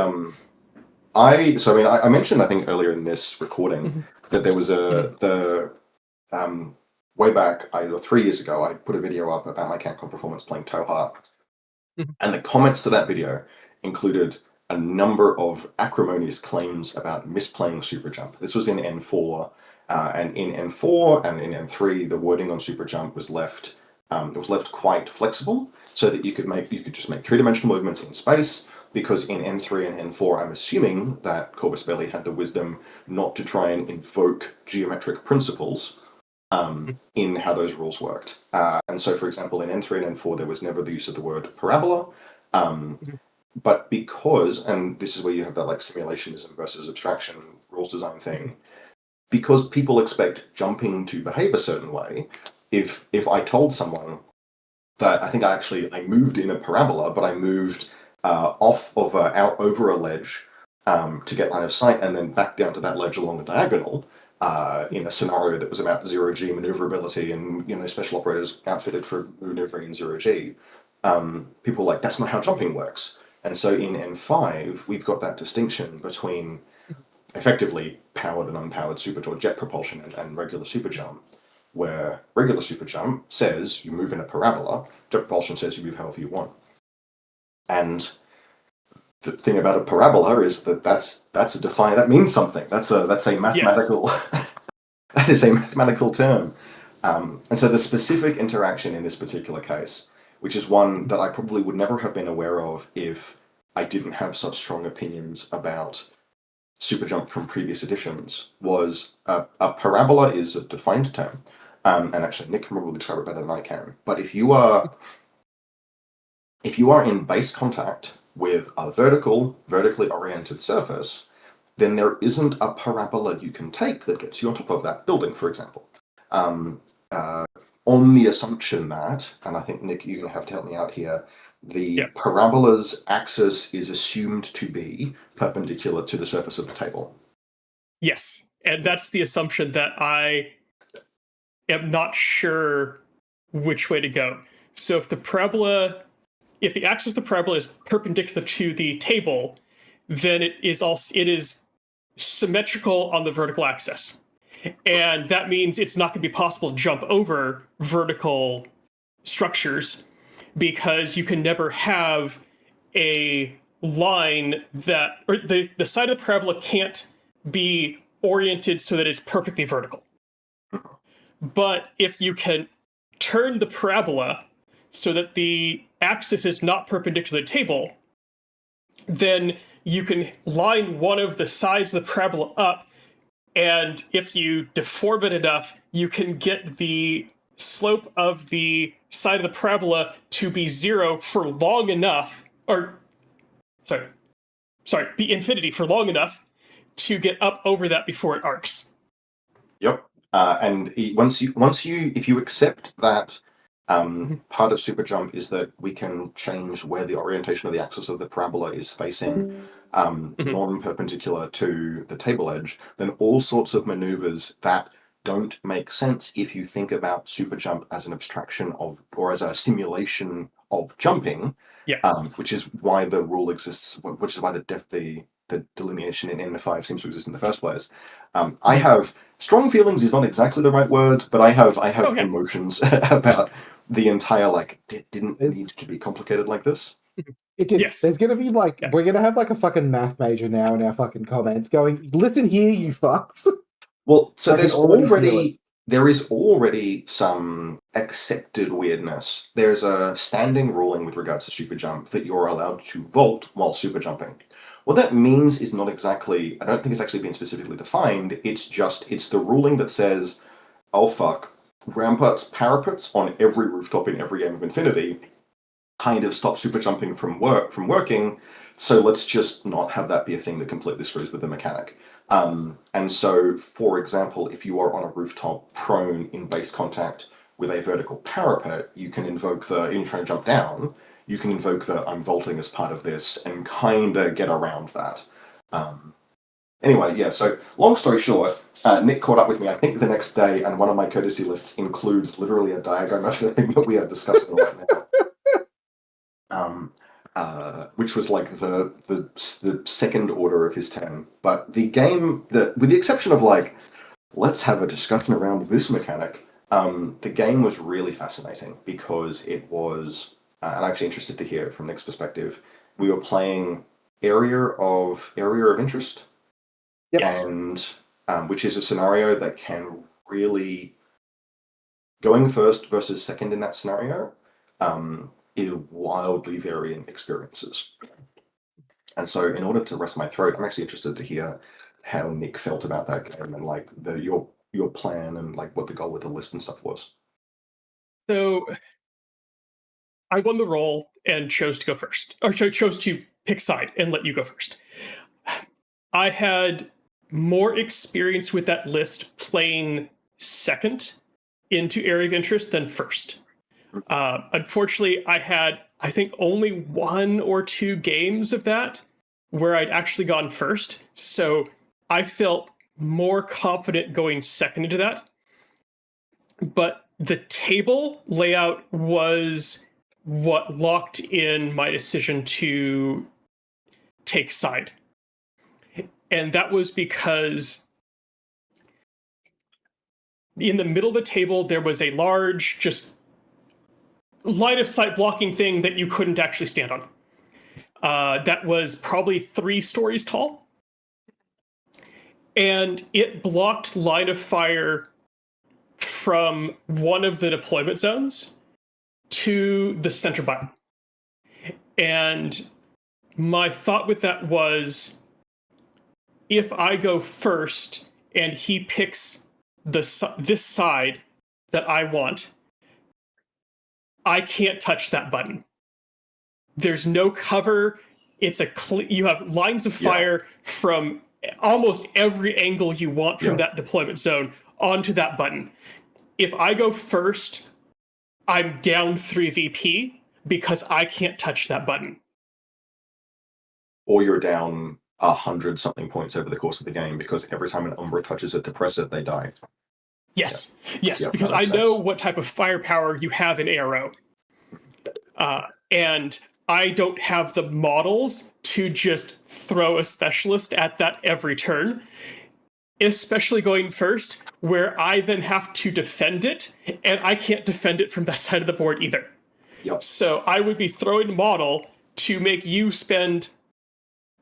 mentioned, I think, earlier in this recording that there was way back, 3 years ago, I put a video up about my Cancon performance playing Toha, and the comments to that video included a number of acrimonious claims about misplaying super jump. This was in N4, and in N4 and in N3, the wording on super jump was left quite flexible, so that you could just make 3-dimensional movements in space. Because in N3 and N4, I'm assuming that Corvus Belli had the wisdom not to try and invoke geometric principles in how those rules worked. And so, for example, in N3 and N4, there was never the use of the word parabola. But because, and this is where you have that, like, simulationism versus abstraction rules design thing, because people expect jumping to behave a certain way, if I told someone that I think I moved in a parabola, but I moved off of out over a ledge to get line of sight, and then back down to that ledge along a diagonal in a scenario that was about 0G maneuverability and special operators outfitted for maneuvering in 0G. People were like, that's not how jumping works. And so in N5, we've got that distinction between effectively powered and unpowered super jet propulsion and regular super jump, where regular super jump says you move in a parabola, jet propulsion says you move however you want. And the thing about a parabola is that's a defined, that means something. That's a mathematical that is a mathematical term. And so the specific interaction in this particular case, which is one that I probably would never have been aware of if I didn't have such strong opinions about super jump from previous editions, was a parabola is a defined term. And actually, Nick can probably describe it better than I can. But if you are in base contact with a vertically oriented surface, then there isn't a parabola you can take that gets you on top of that building, for example. On the assumption that, and I think, Nick, you're going to have to help me out here, the parabola's axis is assumed to be perpendicular to the surface of the table. Yes, and that's the assumption that I am not sure which way to go. So if the axis of the parabola is perpendicular to the table, then it is symmetrical on the vertical axis. And that means it's not going to be possible to jump over vertical structures, because you can never have a line or the side of the parabola can't be oriented so that it's perfectly vertical. But if you can turn the parabola so that the axis is not perpendicular to the table, then you can line one of the sides of the parabola up, and if you deform it enough, you can get the slope of the side of the parabola to be 0 for long enough, be infinity for long enough to get up over that before it arcs. Yep. And if you accept that part of super jump is that we can change where the orientation of the axis of the parabola is facing non-perpendicular to the table edge, then all sorts of maneuvers that don't make sense if you think about super jump as an abstraction of, or as a simulation of jumping, which is why the rule exists, which is why the delineation in N5 seems to exist in the first place. I have strong feelings is not exactly the right word, but I have emotions about the entire, it didn't need to be complicated like this. It did. Yes. There's gonna be we're gonna have a fucking math major now in our fucking comments going, listen here, you fucks. Well, so there is already some accepted weirdness. There's a standing ruling with regards to super jump that you're allowed to vault while super jumping. What that means is not exactly, I don't think it's actually been specifically defined. It's the ruling that says, oh fuck, parapets on every rooftop in every game of Infinity kind of stop super jumping from working, so let's just not have that be a thing that completely screws with the mechanic. And so, for example, if you are on a rooftop prone in base contact with a vertical parapet, you can invoke in trying to jump down, you can invoke I'm vaulting as part of this and kind of get around that. Anyway, yeah, so long story short, Nick caught up with me, I think, the next day, and one of my courtesy lists includes literally a diagram of the thing that we are discussing right now. Which was the second order of his 10. But the game, with the exception of let's have a discussion around this mechanic, the game was really fascinating because it was, I'm actually interested to hear it from Nick's perspective. We were playing area of interest, and which is a scenario that can really, going first versus second in that scenario, is wildly varying experiences. And so in order to rest my throat, I'm actually interested to hear how Nick felt about that game and your plan and what the goal with the list and stuff was. So I won the roll and chose to go first, or chose to pick side and let you go first. I had more experience with that list playing second into area of interest than first. Unfortunately, I had, I think, only 1 or 2 games of that where I'd actually gone first. So I felt more confident going second into that. But the table layout was what locked in my decision to take side. And that was because in the middle of the table, there was a large, just line of sight blocking thing that you couldn't actually stand on. That was probably 3 stories tall. And it blocked line of fire from one of the deployment zones to the center button. And my thought with that was, if I go first and he picks this side that I want, I can't touch that button. There's no cover. it's you have lines of fire from almost every angle you want from that deployment zone onto that button. If I go first, I'm down 3 VP because I can't touch that button. Or you're down 100 something points over the course of the game because every time an Umbra touches it to press it, they die. Yes, because I know what type of firepower you have in Arrow. And I don't have the models to just throw a specialist at that every turn, especially going first, where I then have to defend it, and I can't defend it from that side of the board either. So I would be throwing a model to make you spend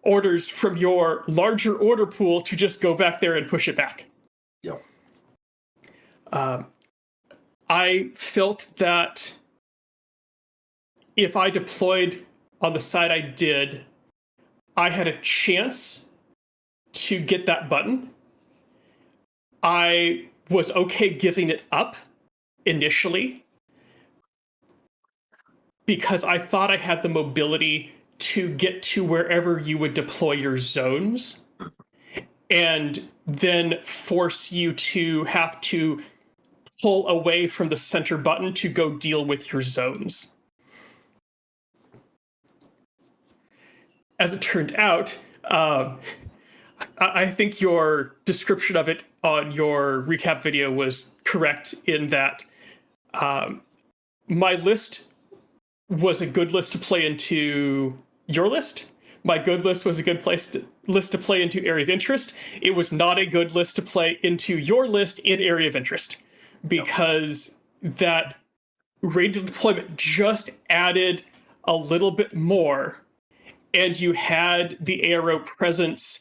orders from your larger order pool to just go back there and push it back. I felt that if I deployed on the side I did, I had a chance to get that button. I was okay giving it up initially because I thought I had the mobility to get to wherever you would deploy your zones and then force you to have to pull away from the center button to go deal with your zones. As it turned out, I think your description of it on your recap video was correct in that my list was a good list to play into your list. My good list was a good list to play into area of interest. It was not a good list to play into your list in area of interest because that radial deployment just added a little bit more, and you had the Arrow presence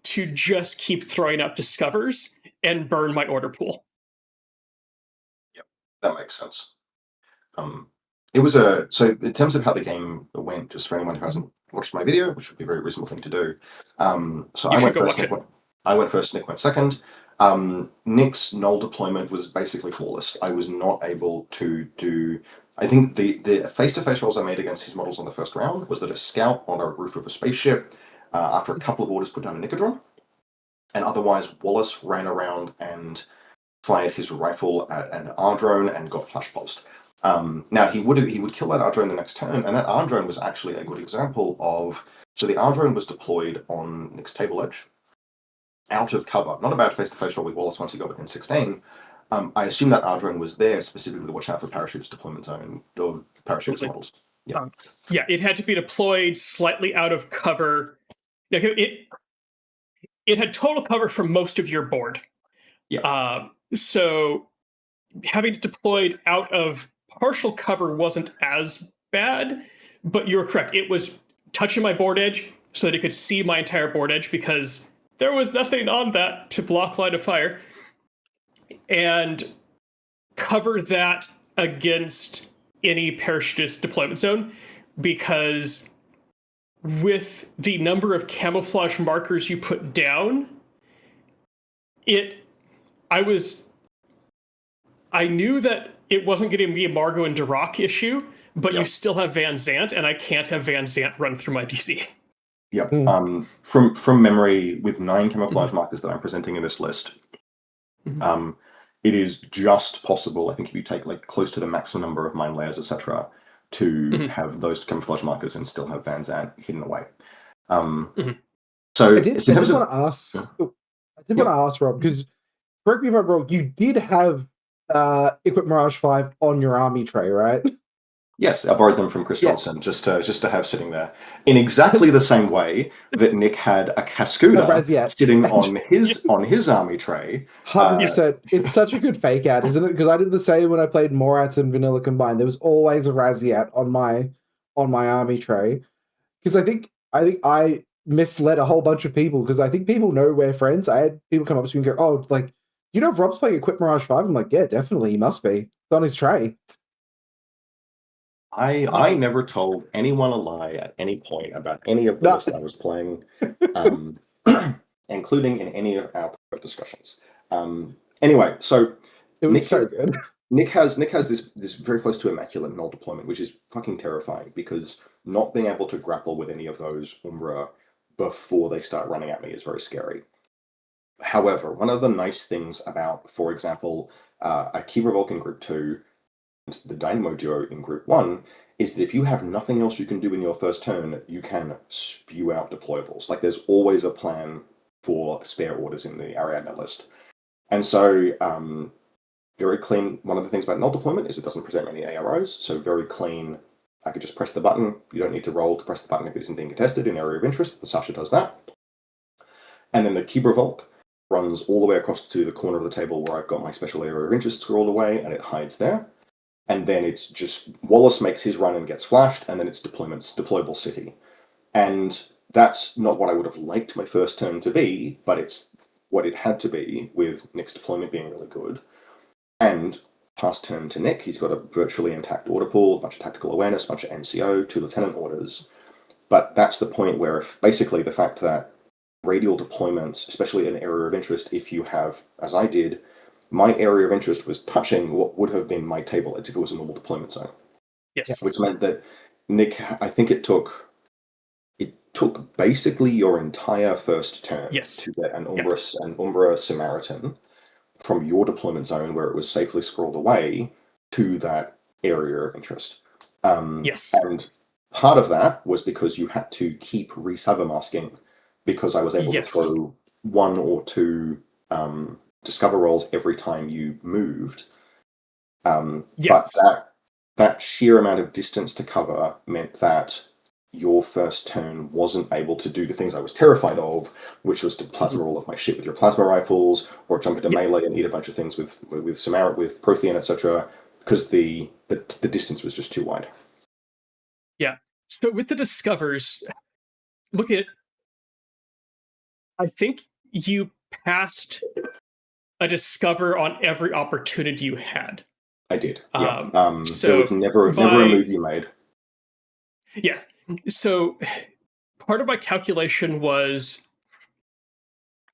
to just keep throwing out discovers and burn my order pool. That makes sense. It was so in terms of how the game went, just for anyone who hasn't watched my video, which would be a very reasonable thing to do. So I went first, Nick went second. Nick's null deployment was basically flawless. I was not able to do. I think the face-to-face rolls I made against his models on the first round was that a scout on a roof of a spaceship, after a couple of orders, put down a Nicodron, and otherwise Wallace ran around and fired his rifle at an R drone and got flash pulsed. Now he would kill that R drone the next turn, and that R drone was actually a good example of. So the R drone was deployed on Nick's table edge, out of cover, not a bad face-to-face roll with Wallace once he got within 16. I assume that R drone was there specifically to watch out for parachutes deployment zone or parachutes models. It had to be deployed slightly out of cover. It had total cover for most of your board. So having it deployed out of partial cover wasn't as bad, but you were correct. It was touching my board edge so that it could see my entire board edge because there was nothing on that to block line of fire, and cover that against any parachutist deployment zone, because with the number of camouflage markers you put down, I knew that it wasn't going to be a Margot and Dirac issue, but you still have Van Zant, and I can't have Van Zant run through my DC. From memory, with 9 camouflage markers that I'm presenting in this list, it is just possible, I think, if you take like close to the maximum number of mine layers, etc., to have those camouflage markers and still have Van Zant hidden away. So I did want to ask Rob, because correct me if I'm wrong, you did have Equip Mirage 5 on your army tray, right? Yes, I borrowed them from Chris Johnson just to have sitting there in exactly the same way that Nick had a Cascuda sitting on his army tray. 100%. It's such a good fake out, isn't it? Because I did the same when I played Morats and Vanilla combined. There was always a Raziat on my army tray, because I think I misled a whole bunch of people, because I think people know we're friends. I had people come up to me and go, "Oh, like, you know if Rob's playing Equip Mirage 5?" I'm like, "Yeah, definitely, he must be. It's on his tray." I never told anyone a lie at any point about any of the list I was playing, including in any of our discussions. Anyway, so it was so good. Nick has this very close to immaculate null deployment, which is fucking terrifying, because not being able to grapple with any of those Umbra before they start running at me is very scary. However, one of the nice things about, for example, a Key Revolk in Group 2 and the Dynamo Duo in Group 1 is that if you have nothing else you can do in your first turn, you can spew out deployables. Like, there's always a plan for spare orders in the Ariadne list. And so, very clean. One of the things about null deployment is it doesn't present many AROs, so very clean. I could just press the button. You don't need to roll to press the button if it isn't being contested in area of interest. The Sasha does that. And then the Key Revolk runs all the way across to the corner of the table where I've got my special area of interest scrolled away, and it hides there. And then it's just Wallace makes his run and gets flashed, and then it's deployable city. And that's not what I would have liked my first turn to be, but it's what it had to be, with Nick's deployment being really good. And past turn to Nick, he's got a virtually intact order pool, a bunch of tactical awareness, a bunch of NCO, 2 lieutenant orders. But that's the point where, if basically the fact that radial deployments, especially in area of interest, if you have, as I did, my area of interest was touching what would have been my table edge if it was a normal deployment zone. Yes. Which meant that Nick, I think it took basically your entire first turn to get an Umbra Samaritan from your deployment zone where it was safely scrolled away to that area of interest. Yes. And part of that was because you had to keep reserver masking, because I was able to throw 1 or 2 discover rolls every time you moved. But that sheer amount of distance to cover meant that your first turn wasn't able to do the things I was terrified of, which was to plasma all of my shit with your plasma rifles, or jump into melee and eat a bunch of things with Prothean, etc., because the distance was just too wide. Yeah. So with the discovers, look at, I think you passed a discover on every opportunity you had. I did. So there was never a move you made. Yeah. So part of my calculation was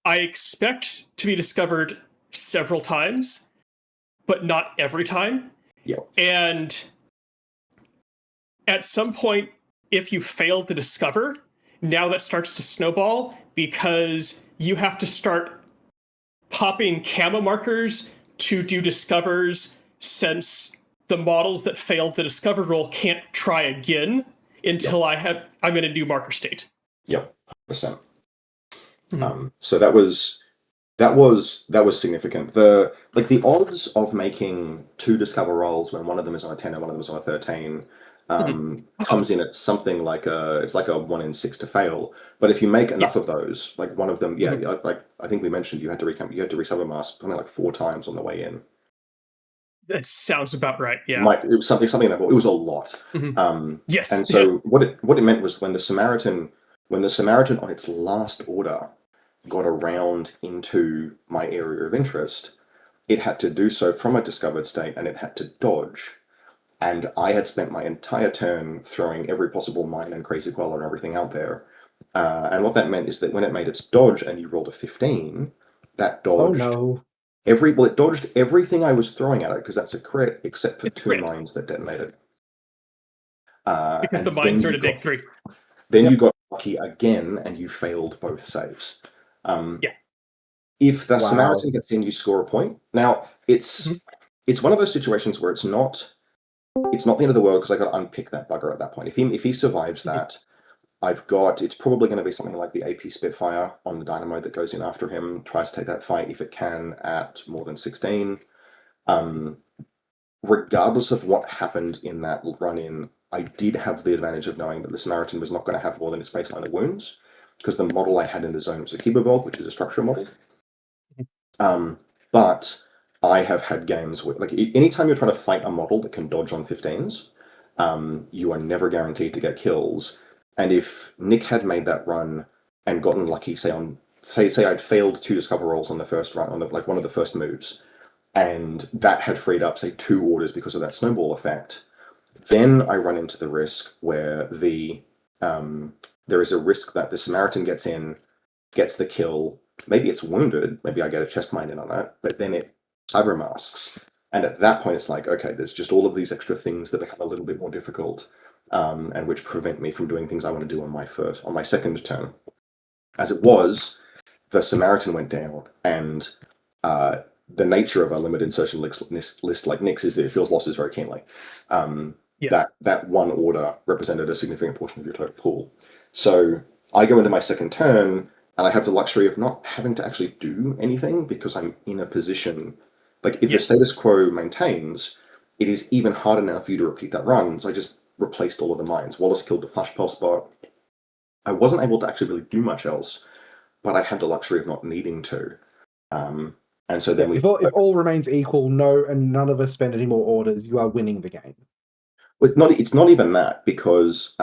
I expect to be discovered several times, but not every time. Yeah. And at some point, if you fail to discover, now that starts to snowball, because you have to start popping camo markers to do discovers, since the models that failed the discover roll can't try again until I'm in a new marker state. Yep, 100%. So that was significant. The odds of making 2 discover rolls when one of them is on a 10 and one of them is on a 13 comes in at something like it's like a 1 in 6 to fail. But if you make enough of those, like one of them, like I think we mentioned, you had to resummon mask something like 4 times on the way in. That sounds about right. Yeah, it was something like that. It was a lot. Yes, and so what it meant was when the Samaritan on its last order got around into my area of interest, it had to do so from a discovered state, and it had to dodge. And I had spent my entire turn throwing every possible mine and crazy queller and everything out there. And what that meant is that when it made its dodge and you rolled a 15, that dodged. Oh no. It dodged everything I was throwing at it, because that's a crit, except for 2 mines that detonated. Because the mines are at a big 3. Then you got lucky again, and you failed both saves. If the Samaritan gets in, you score a point. Now, it's one of those situations where it's not the end of the world, because I got to unpick that bugger at that point. If he survives that, it's probably going to be something like the AP Spitfire on the Dynamo that goes in after him, tries to take that fight if it can at more than 16. Regardless of what happened in that run-in, I did have the advantage of knowing that the Samaritan was not going to have more than its baseline of wounds, because the model I had in the zone was a Key Revolk, which is a structure model. But I have had games where, like, anytime you're trying to fight a model that can dodge on 15s, you are never guaranteed to get kills. And if Nick had made that run and gotten lucky, say I'd failed 2 discover rolls on the first run, on one of the first moves, and that had freed up, say, 2 orders because of that snowball effect, then I run into the risk where there is a risk that the Samaritan gets in, gets the kill, maybe it's wounded, maybe I get a chest mine in on it, but then it cyber masks. And at that point, it's like, okay, there's just all of these extra things that become a little bit more difficult. and which prevent me from doing things I want to do on my second turn. As it was, the Samaritan went down, and the nature of a limited insertion list like Nick's is that it feels losses very keenly. That one order represented a significant portion of your total pool. So I go into my second turn, and I have the luxury of not having to actually do anything because I'm in a position. Like, if the status quo maintains, it is even harder now for you to repeat that run. So I just replaced all of the mines. Wallace killed the Flash Pulse bot. I wasn't able to actually really do much else, but I had the luxury of not needing to. And so then if all remains equal, none of us spend any more orders, you are winning the game. It's not even that, because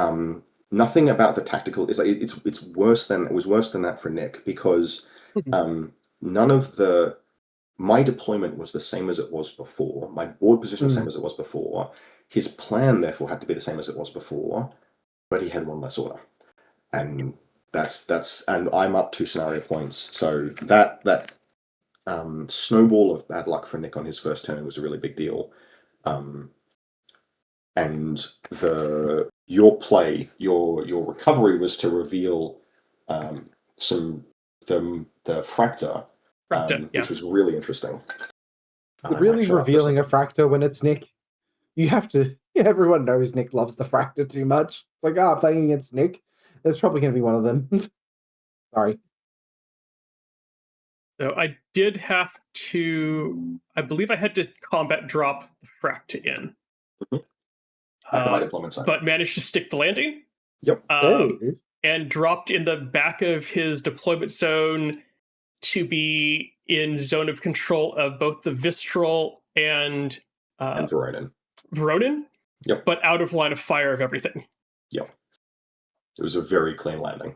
nothing about the tactical is like it's worse than it was worse than that for Nick, because none of my deployment was the same as it was before. My board position was the same as it was before. His plan therefore had to be the same as it was before, but he had one less order, and and I'm up 2 scenario points. So that snowball of bad luck for Nick on his first turn was a really big deal. And your recovery was to reveal the Fractor, which was really interesting. Really revealing a Fractor when it's Nick. You have to. Everyone knows Nick loves the Fractor too much. It's like, playing against Nick, there's probably going to be one of them. Sorry. So I did have to. I believe I had to combat drop the Fractor in. But managed to stick the landing. Yep. And dropped in the back of his deployment zone to be in zone of control of both the Vistral and Veronin. Yep. But out of line of fire of everything. Yep. It was a very clean landing.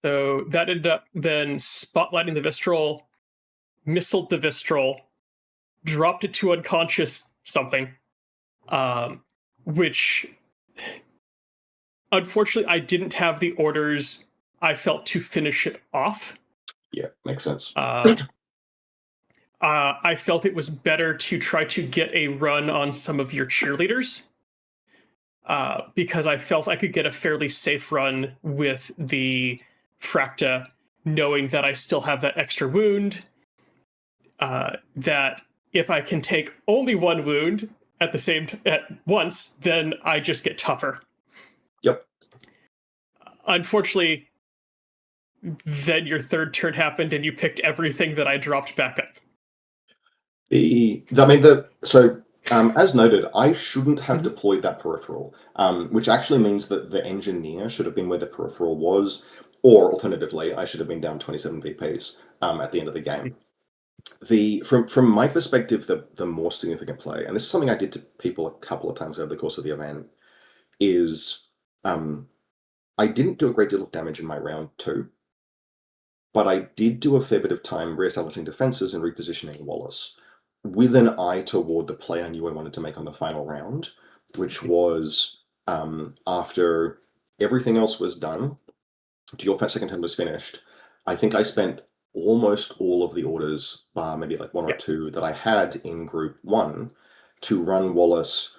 So that ended up then spotlighting the Vistral, missiled the Vistral, dropped it to unconscious something, which unfortunately I didn't have the orders I felt to finish it off. Yeah, makes sense. I felt it was better to try to get a run on some of your cheerleaders, because I felt I could get a fairly safe run with the Fracta, knowing that I still have that extra wound, that if I can take only one wound at once, then I just get tougher. Yep. Unfortunately, then your third turn happened and you picked everything that I dropped back up. As noted, I shouldn't have deployed that peripheral, which actually means that the engineer should have been where the peripheral was, or alternatively, I should have been down 27 VPs at the end of the game. From my perspective, the more significant play, and this is something I did to people a couple of times over the course of the event, is I didn't do a great deal of damage in my round 2, but I did do a fair bit of time re-establishing defenses and repositioning Wallace, with an eye toward the play I knew I wanted to make on the final round, which was after everything else was done, your second turn was finished, I think I spent almost all of the orders, maybe like 1 or 2 that I had in group 1, to run Wallace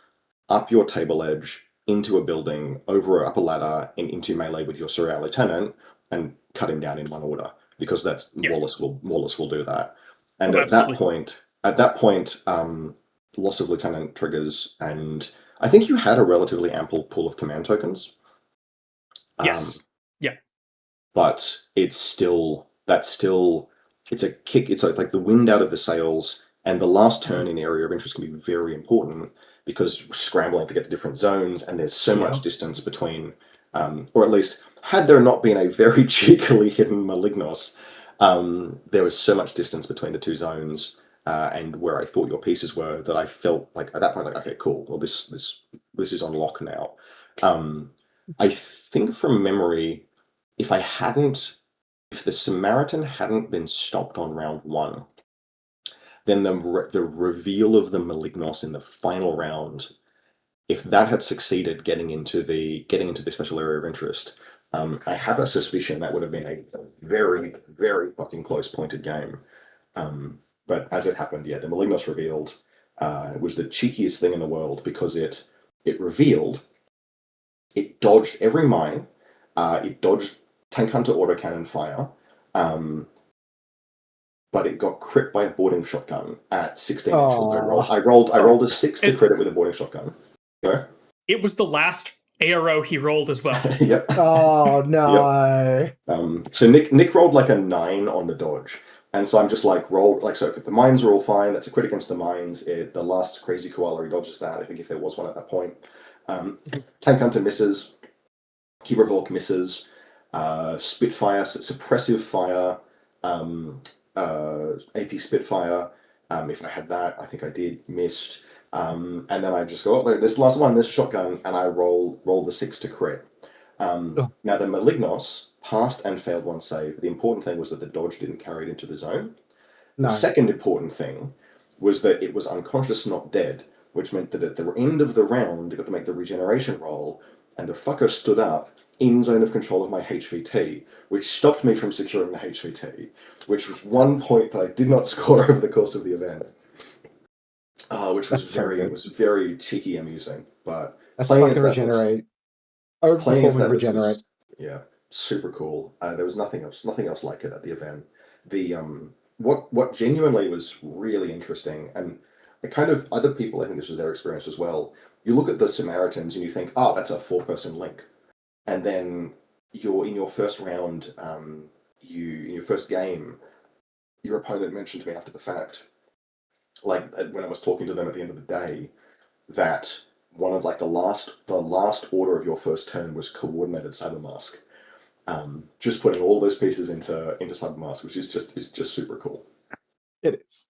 up your table edge, into a building, up a ladder, and into melee with your Surreal Lieutenant, and cut him down in one order, because that's Wallace will do that. And at that point, loss of lieutenant triggers, and I think you had a relatively ample pool of command tokens. Yes. But it's a kick. It's like the wind out of the sails, and the last turn in area of interest can be very important, because we're scrambling to get to different zones, and there's so much distance between, or at least had there not been a very cheekily hidden Malignos, there was so much distance between the 2 zones and where I thought your pieces were, that I felt like at that point, like, okay, cool. Well, this is on lock now. I think from memory, if the Samaritan hadn't been stopped on round 1, then the reveal of the Malignos in the final round, if that had succeeded getting into the special area of interest, I have a suspicion that would have been a very, very fucking close pointed game. But as it happened, the Malignos revealed. It was the cheekiest thing in the world, because it it revealed, it dodged every mine, it dodged tank hunter autocannon fire, but it got crit by a boarding shotgun at 16 inches. I rolled a 6 to crit it with a boarding shotgun. Go. It was the last ARO he rolled as well. Yep. Oh no. Yep. So Nick rolled like a 9 on the dodge. And so I'm just like, so the mines are all fine. That's a crit against the mines. The last crazy koala, he dodges that, I think, if there was one at that point. Tank Hunter misses. Keeper of Orc misses. Spitfire, suppressive fire. AP Spitfire. If I had that, I think I did, missed. And then I just go, oh, this last one, this shotgun, and I roll the 6 to crit. Now the Malignos passed and failed one save. The important thing was that the dodge didn't carry it into the zone. The second important thing was that it was unconscious, not dead, which meant that at the end of the round, it got to make the regeneration roll, and the fucker stood up in zone of control of my HVT, which stopped me from securing the HVT, which was 1 point that I did not score over the course of the event. Which was very cheeky, amusing. But that's fucking regenerate. Overperforming regenerate. Yeah, super cool. There was nothing else like it at the event. The what genuinely was really interesting, and kind of other people, I think this was their experience as well. You look at the Samaritans and you think, oh, that's a 4-person link, and then you're in your first round, in your first game, your opponent mentioned to me after the fact, like when I was talking to them at the end of the day, that one of like the last order of your first turn was coordinated Cybermask. Just putting all those pieces into Cybermask, which is just super cool. It is.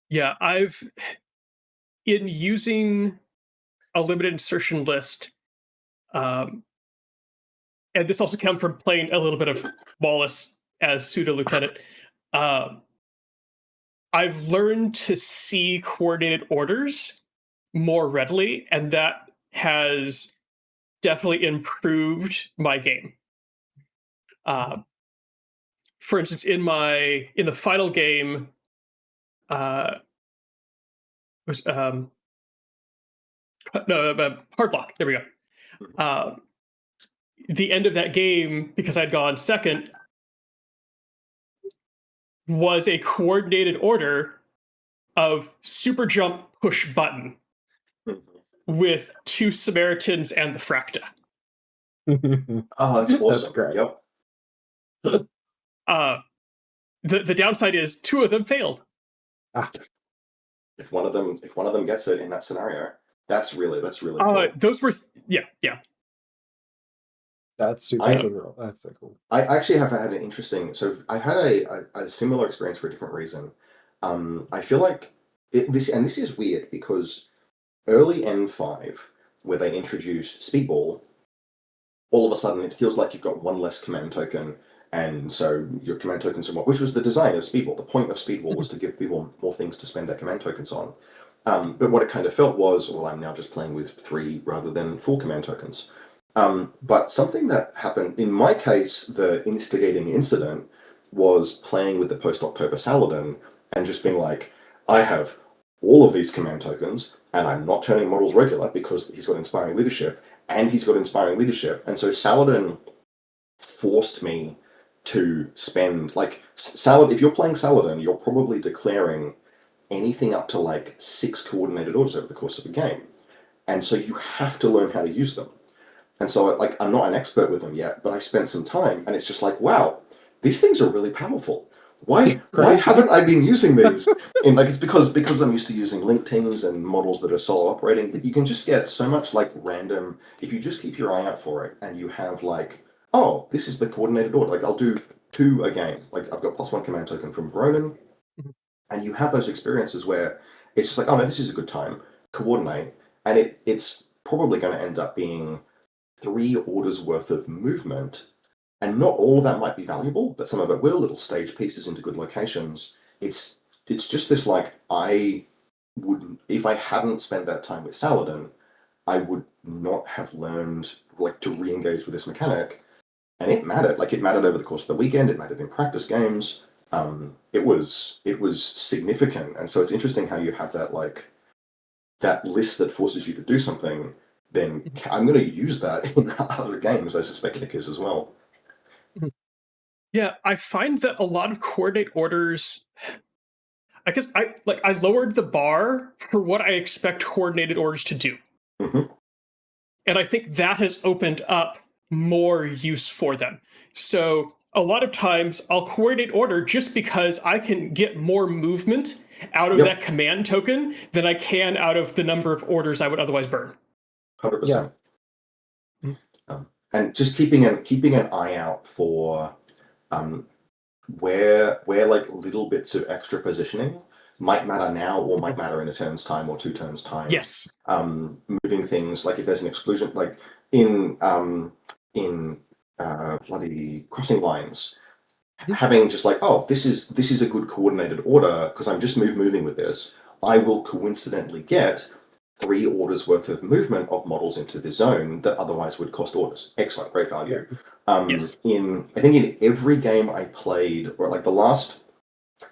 Yeah, in using a limited insertion list, and this also comes from playing a little bit of Wallace as pseudo lieutenant. I've learned to see coordinated orders more readily, and that has definitely improved my game. For instance, in the final game, was hard block. There we go. The end of that game, because I'd gone second, was a coordinated order of super jump push button with 2 Samaritans and the Fracta. Oh, that's awesome. That's great. Yep. The downside is 2 of them failed. If one of them gets it in that scenario, that's really cool. Those were yeah. That's super. That's so cool. I actually have had an interesting. So I had a similar experience for a different reason. I feel like this is weird because early N5, where they introduced Speedball, all of a sudden it feels like you've got one less command token, and so your command tokens are more. Which was the design of Speedball. The point of Speedball was to give people more things to spend their command tokens on. But what it kind of felt was, well, I'm now just playing with 3 rather than 4 command tokens. But something that happened, in my case, the instigating incident was playing with the post-October Saladin and just being like, I have all of these command tokens, and I'm not turning models regular because he's got Inspiring Leadership, and he's got Inspiring Leadership. And so Saladin forced me to spend, like, if you're playing Saladin, you're probably declaring anything up to, like, 6 coordinated orders over the course of a game. And so you have to learn how to use them. And so, like, I'm not an expert with them yet, but I spent some time, and it's just like, wow, these things are really powerful. Why haven't I been using these? It's because I'm used to using link teams and models that are solo operating, but you can just get so much, like, random, if you just keep your eye out for it, and you have, like, oh, this is the coordinated order. Like, I'll do 2 a game. Like, I've got +1 command token from Veronin, and you have those experiences where it's just like, oh, no, this is a good time. Coordinate. And it's probably going to end up being 3 orders worth of movement, and not all of that might be valuable, but some of it will. It'll stage pieces into good locations. It's just this, like, I wouldn't, if I hadn't spent that time with Saladin, I would not have learned, like, to re-engage with this mechanic. And it mattered. Like, it mattered over the course of the weekend. It mattered in practice games. It was significant. And so it's interesting how you have that, like, that list that forces you to do something, then I'm going to use that in other games. I suspect Nick is as well. Yeah, I find that a lot of coordinate orders, I guess I lowered the bar for what I expect coordinated orders to do. Mm-hmm. And I think that has opened up more use for them. So a lot of times I'll coordinate order just because I can get more movement out of that command token than I can out of the number of orders I would otherwise burn. 100%. Mm. And just keeping an eye out for where like little bits of extra positioning might matter now or might matter in a turn's time or 2 turns time. Yes. Moving things, like if there's an exclusion, like in bloody crossing lines, having just like, oh, this is a good coordinated order because I'm just moving with this. I will coincidentally get 3 orders worth of movement of models into the zone that otherwise would cost orders. Excellent, great value. Yes. I think in every game I played, or like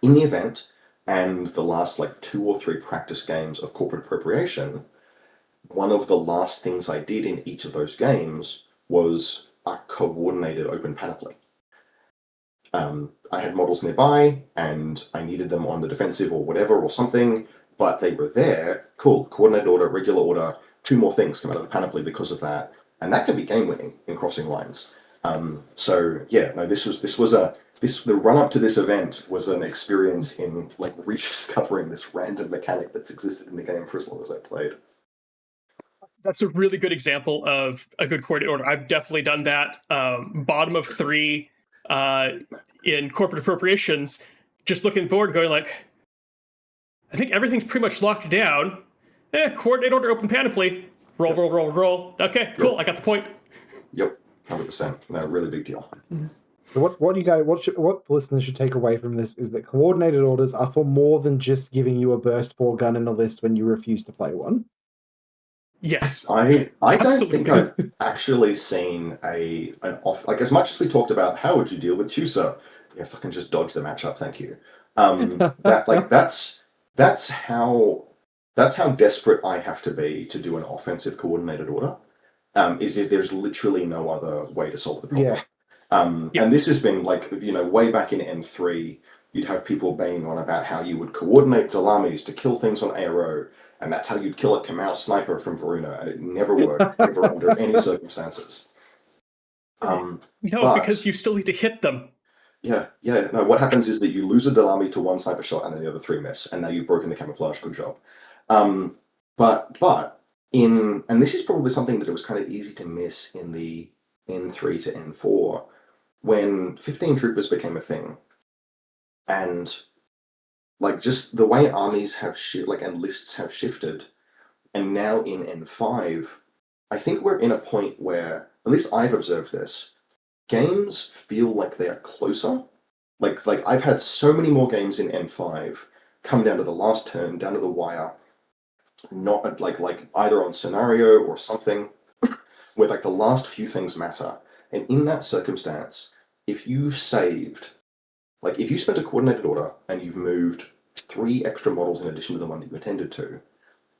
in the event and the last like 2 or 3 practice games of corporate appropriation, one of the last things I did in each of those games was a coordinated open panoply. I had models nearby and I needed them on the defensive or whatever or something, but they were there. Cool, coordinated order, regular order, 2 more things come out of the panoply because of that, and that can be game winning in crossing lines. So yeah, no, the run up to this event was an experience in like rediscovering this random mechanic that's existed in the game for as long as I played. That's a really good example of a good coordinated order. I've definitely done that. Bottom of 3 in corporate appropriations, just looking at the board going like, I think everything's pretty much locked down. Coordinate order, open panoply. Roll. Okay, cool. I got the point. Yep, 100%. No, really big deal. So what the listeners should take away from this is that coordinated orders are for more than just giving you a burst 4 gun in a list when you refuse to play one. Yes. I don't think Absolutely. I've actually seen an off, like, as much as we talked about how would you deal with Tusa, yeah, fucking just dodge the matchup, thank you. That's how desperate I have to be to do an offensive coordinated order. Is if there's literally no other way to solve the problem. Yeah. And this has been like, way back in N3, you'd have people banging on about how you would coordinate Dalamis to kill things on ARO, and that's how you'd kill a Kamau sniper from Varuna, and it never worked, ever under any circumstances. No, but, because you still need to hit them. Yeah. No, what happens is that you lose a Dalami to 1 sniper shot, and then the other 3 miss, and now you've broken the camouflage. Good job. And this is probably something that it was kind of easy to miss in the N3 to N4, when 15 troopers became a thing, and like just the way armies have and lists have shifted, and now in N5, I think we're in a point where, at least I've observed this, games feel like they are closer. Like I've had so many more games in N5 come down to the last turn, down to the wire, not like either on scenario or something, where like the last few things matter. And in that circumstance, if you've saved, like if you spent a coordinated order and you've moved 3 extra models in addition to the one that you intended to,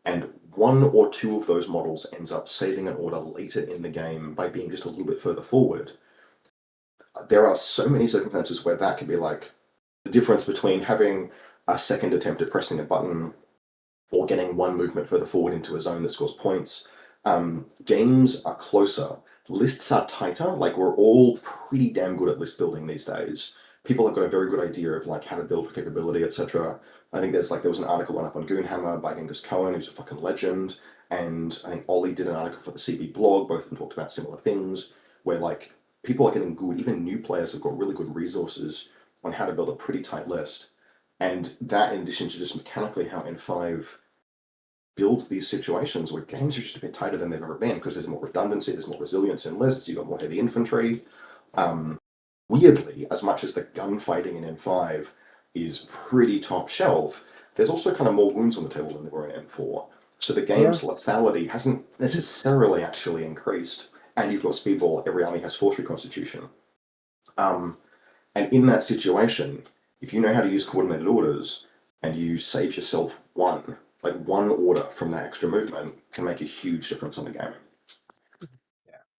and 1 or 2 of those models ends up saving an order later in the game by being just a little bit further forward, there are so many circumstances where that could be like the difference between having a second attempt at pressing a button or getting 1 movement further forward into a zone that scores points. Games are closer. Lists are tighter. Like, we're all pretty damn good at list building these days. People have got a very good idea of like how to build for capability, etc. I think there was an article up on Goonhammer by Genghis Cohen, who's a fucking legend, and I think Ollie did an article for the CB blog. Both of them talked about similar things, where like people are getting good. Even new players have got really good resources on how to build a pretty tight list, and that in addition to just mechanically how N5 builds these situations where games are just a bit tighter than they've ever been because there's more redundancy, there's more resilience in lists, you've got more heavy infantry. Weirdly, as much as the gunfighting in N5 is pretty top shelf, there's also kind of more wounds on the table than there were in N4. So the game's lethality hasn't necessarily actually increased. And you've got Speedball, every army has force reconstitution. And in that situation, if you know how to use coordinated orders and you save yourself 1, like one order from that extra movement can make a huge difference on the game.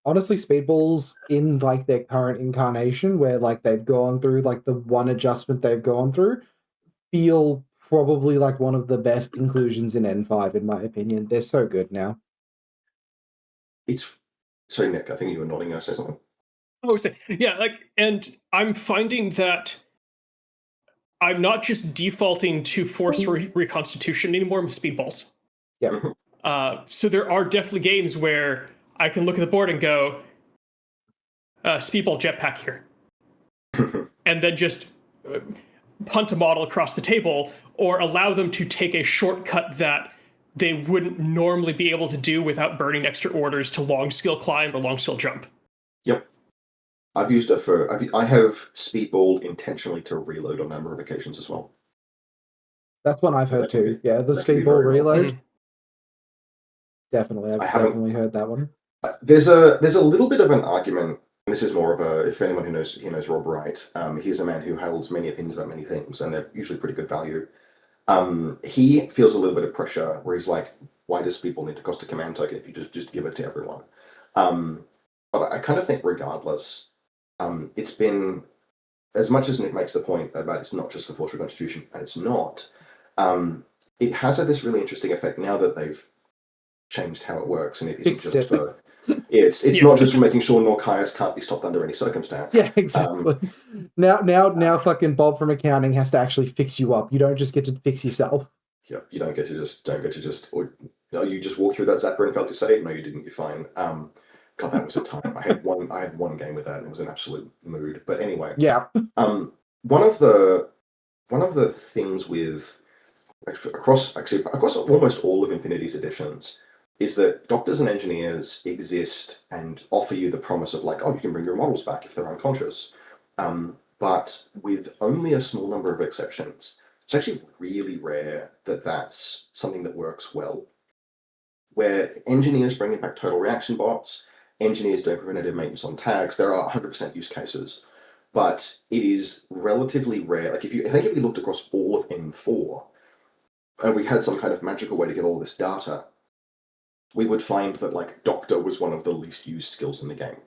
Honestly, Speedballs in like their current incarnation, where like they've gone through like the one adjustment they've gone through, feel probably like one of the best inclusions in N5 in my opinion. They're so good now. So Nick, I think you were nodding. You want to say something? Oh, yeah, like, and I'm finding that I'm not just defaulting to force reconstitution anymore with Speedballs. Yeah. So there are definitely games where I can look at the board and go, Speedball jetpack here. And then just punt a model across the table, or allow them to take a shortcut that they wouldn't normally be able to do without burning extra orders to long skill climb or long skill jump. Yep. I've used it for. I have Speedball intentionally to reload on a number of occasions as well. That's one I've heard too. Yeah, the Speedball reload. Mm-hmm. Definitely, I've definitely heard that one. There's a little bit of an argument. This is more of a, if anyone who knows Rob Wright, he's a man who holds many opinions about many things, and they're usually pretty good value. He feels a little bit of pressure where he's like, why does Speedball need to cost a command token if you just give it to everyone? But I kind of think regardless, it's been, as much as Nick makes the point about it's not just for force reconstitution, and it's not, it has had this really interesting effect now that they've changed how it works, and it isn't just for... It's yes. Not just for making sure Norcaius can't be stopped under any circumstance. Yeah, exactly. Now fucking Bob from accounting has to actually fix you up. You don't just get to fix yourself. Yeah, you don't get to just or you just walk through that zapper and failed to save. No, you didn't. You're fine. God, that was a time. I had one game with that, and it was an absolute mood. But anyway, yeah. One of the things with across almost all of Infinity's editions is that doctors and engineers exist and offer you the promise of like, oh, you can bring your models back if they're unconscious. But with only a small number of exceptions, it's actually really rare that that's something that works well. Where engineers bringing back total reaction bots, engineers doing preventative maintenance on tags, there are 100% use cases. But it is relatively rare. Like if you looked across all of N4, and we had some kind of magical way to get all this data, we would find that like Doctor was one of the least used skills in the game.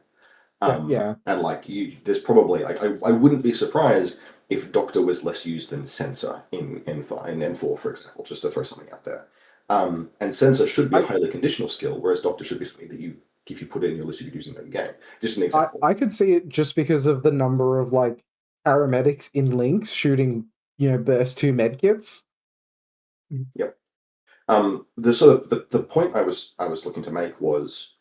Yeah. And like there's probably I wouldn't be surprised if Doctor was less used than Sensor in N4, for example, just to throw something out there. And Sensor should be a highly conditional skill, whereas Doctor should be something that you, if you put it in your list, you could use in the game. Just an example. I could see it just because of the number of like aromatics in links shooting, burst 2 medkits. Yep. The point I was looking to make was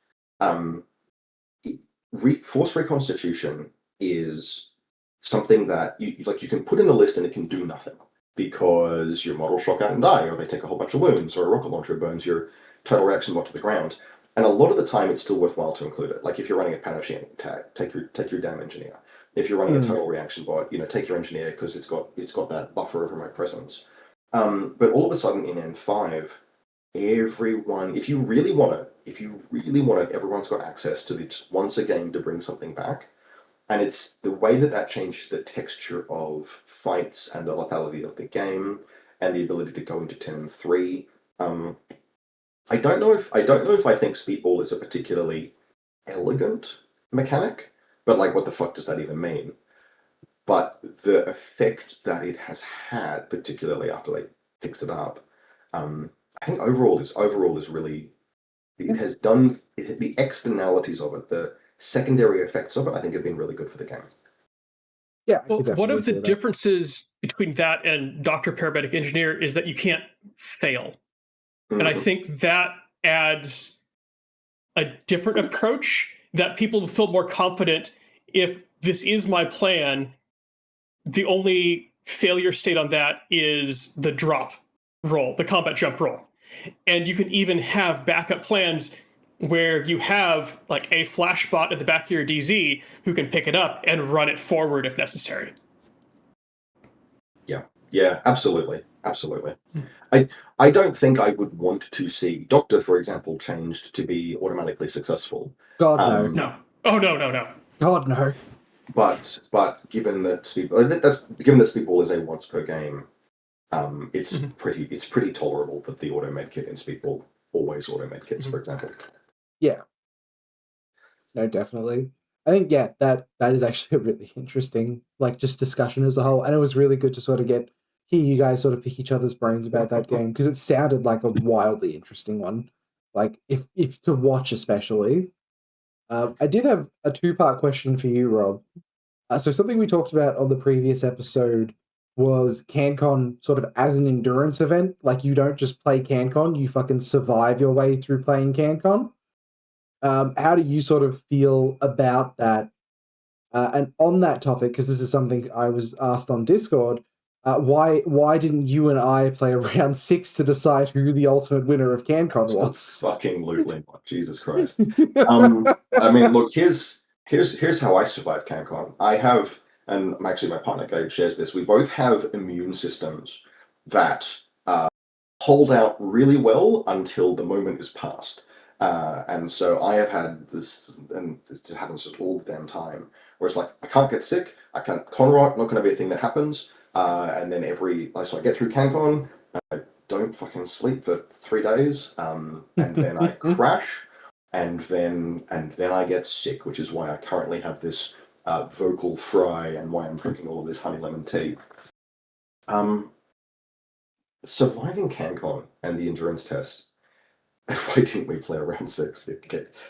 force reconstitution is something that you can put in the list and it can do nothing because your models shock out and die, or they take a whole bunch of wounds, or a rocket launcher burns your total reaction bot to the ground. And a lot of the time, it's still worthwhile to include it. Like if you're running a Panasonic attack, take your damn engineer. If you're running a total reaction bot, take your engineer because it's got that buffer of remote presence. But all of a sudden in N5, everyone, if you really want it, everyone's got access to this once a game to bring something back. And it's the way that changes the texture of fights and the lethality of the game and the ability to go into turn 3. I don't know if I think Speedball is a particularly elegant mechanic, but like what the fuck does that even mean? But the effect that it has had, particularly after they fixed it up, I think overall is really, it has done the externalities of it, the secondary effects of it, I think have been really good for the game. Yeah. Well, one of the differences between that and Doctor Paramedic Engineer is that you can't fail. Mm-hmm. And I think that adds a different approach that people will feel more confident if this is my plan. The only failure state on that is the drop roll, the combat jump roll. And you can even have backup plans where you have like a flash bot at the back of your DZ who can pick it up and run it forward if necessary. Yeah, absolutely. I don't think I would want to see Doctor, for example, changed to be automatically successful. God, no. No. Oh, no. God, no. But given that Speedball is a once per game, It's Mhm. pretty tolerable that the auto medkit in Speedball always auto medkits, for example. Yeah. No, definitely. I think that is actually a really interesting like just discussion as a whole, and it was really good to sort of hear you guys sort of pick each other's brains about that game because it sounded like a wildly interesting one. Like if to watch especially. I did have a two-part question for you, Rob. So something we talked about on the previous episode was CanCon sort of as an endurance event. Like you don't just play CanCon, you fucking survive your way through playing CanCon. How do you sort of feel about that? And on that topic, because this is something I was asked on Discord, why didn't you and I play a round 6 to decide who the ultimate winner of CanCon was? Fucking lootly, Jesus Christ. I mean, look, here's how I survived CanCon. I have, and actually my partner Gabe shares this. We both have immune systems that hold out really well until the moment is past. And so I have had this, and this happens just all the damn time, where it's like, I can't get sick, I can't, Conrock, not going to be a thing that happens. And then so I get through CanCon, I don't fucking sleep for 3 days, and then I crash, and then I get sick, which is why I currently have this vocal fry and why I'm drinking all of this honey lemon tea. Surviving CanCon and the endurance test. Why didn't we play around 6?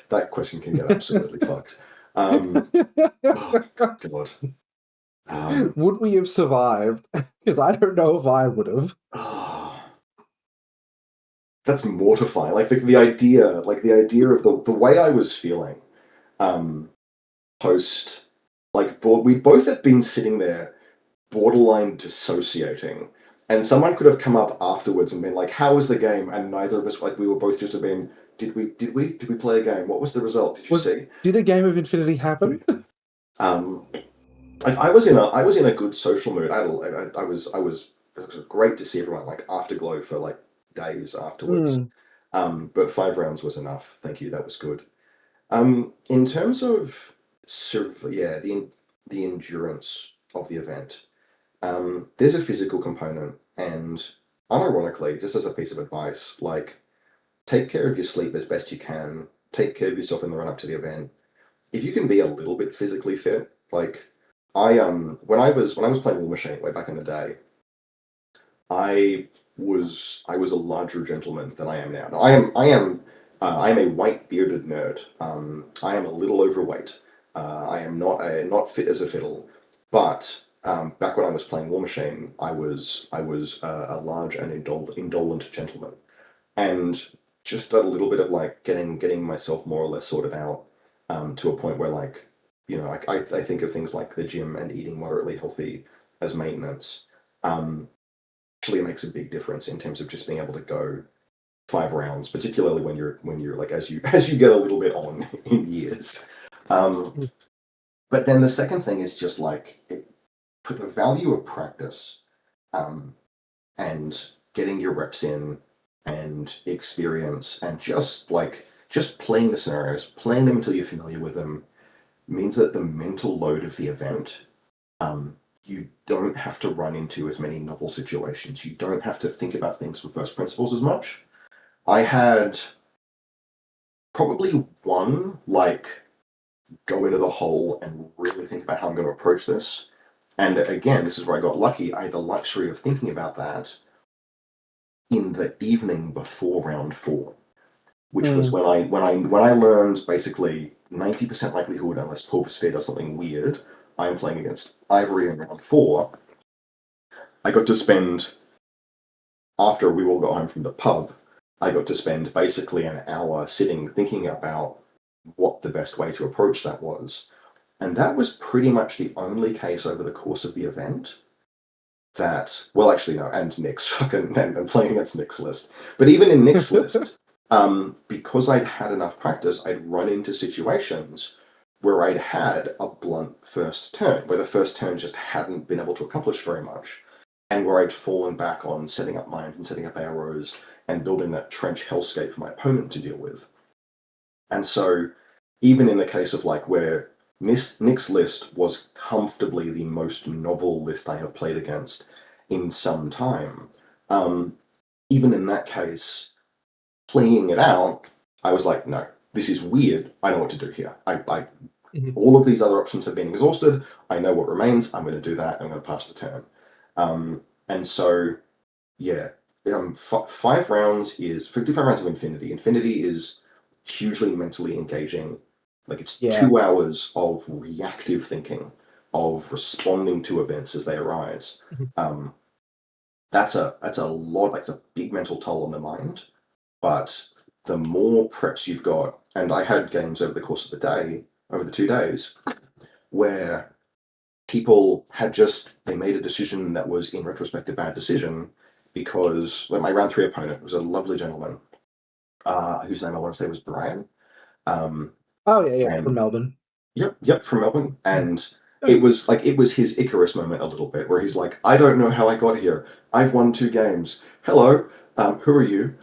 That question can get absolutely fucked. Oh, God. Would we have survived? Because I don't know if I would have. That's mortifying. Like the idea of the way I was feeling post, we both have been sitting there borderline dissociating, and someone could have come up afterwards and been like, "How was the game?" And neither of us, like, we were both just have been, "Did we play a game? What was the result? Did you see?" Did a game of Infinity happen? Like I was in a good social mood. It was great to see everyone like afterglow for like days afterwards. But 5 rounds was enough. Thank you. That was good. In terms of the endurance of the event, there's a physical component, and unironically, just as a piece of advice, like take care of your sleep as best you can. Take care of yourself in the run up to the event. If you can be a little bit physically fit, like when I was playing War Machine way back in the day, I was a larger gentleman than I am now. Now I am a white bearded nerd. I am a little overweight. I am not fit as a fiddle, but back when I was playing War Machine, I was a large and indolent gentleman, and just a little bit of like getting myself more or less sorted out, to a point where like, I think of things like the gym and eating moderately healthy as maintenance. Actually makes a big difference in terms of just being able to go 5 rounds, particularly when you're like as you get a little bit on in years. But then the second thing is just like put the value of practice, and getting your reps in and experience and just playing the scenarios, playing them until you're familiar with them, means that the mental load of the event, you don't have to run into as many novel situations. You don't have to think about things from first principles as much. I had probably one, like, go into the hole and really think about how I'm going to approach this. And again, this is where I got lucky. I had the luxury of thinking about that in the evening before round 4, which was when I learned basically 90% likelihood, unless Corvus does something weird, I'm playing against Ivory in round 4. I got to spend, after we all got home from the pub, I got to spend basically an hour sitting thinking about what the best way to approach that was. And that was pretty much the only case over the course of the event that, well, actually, no, and Nick's fucking, and playing against Nick's list. But even in Nick's list, because I'd had enough practice, I'd run into situations where I'd had a blunt first turn, where the first turn just hadn't been able to accomplish very much, and where I'd fallen back on setting up mines and setting up arrows and building that trench hellscape for my opponent to deal with. And so, even in the case of like where Nick's list was comfortably the most novel list I have played against, in some time. Even in that case, playing it out, I was like, no, this is weird. I know what to do here. All of these other options have been exhausted. I know what remains. I'm going to do that. I'm going to pass the turn. And so, yeah, 5 rounds is 55 rounds of Infinity. Infinity is hugely mentally engaging. Like, it's 2 hours of reactive thinking, of responding to events as they arise. That's a lot. Like, it's a big mental toll on the mind. But the more preps you've got, and I had games over the course of the day, over the 2 days, where people had they made a decision that was in retrospect a bad decision, because my round 3 opponent was a lovely gentleman, whose name I want to say was Brian. From Melbourne. Yep, from Melbourne. And it was his Icarus moment a little bit, where he's like, I don't know how I got here. I've won 2 games. Hello, who are you?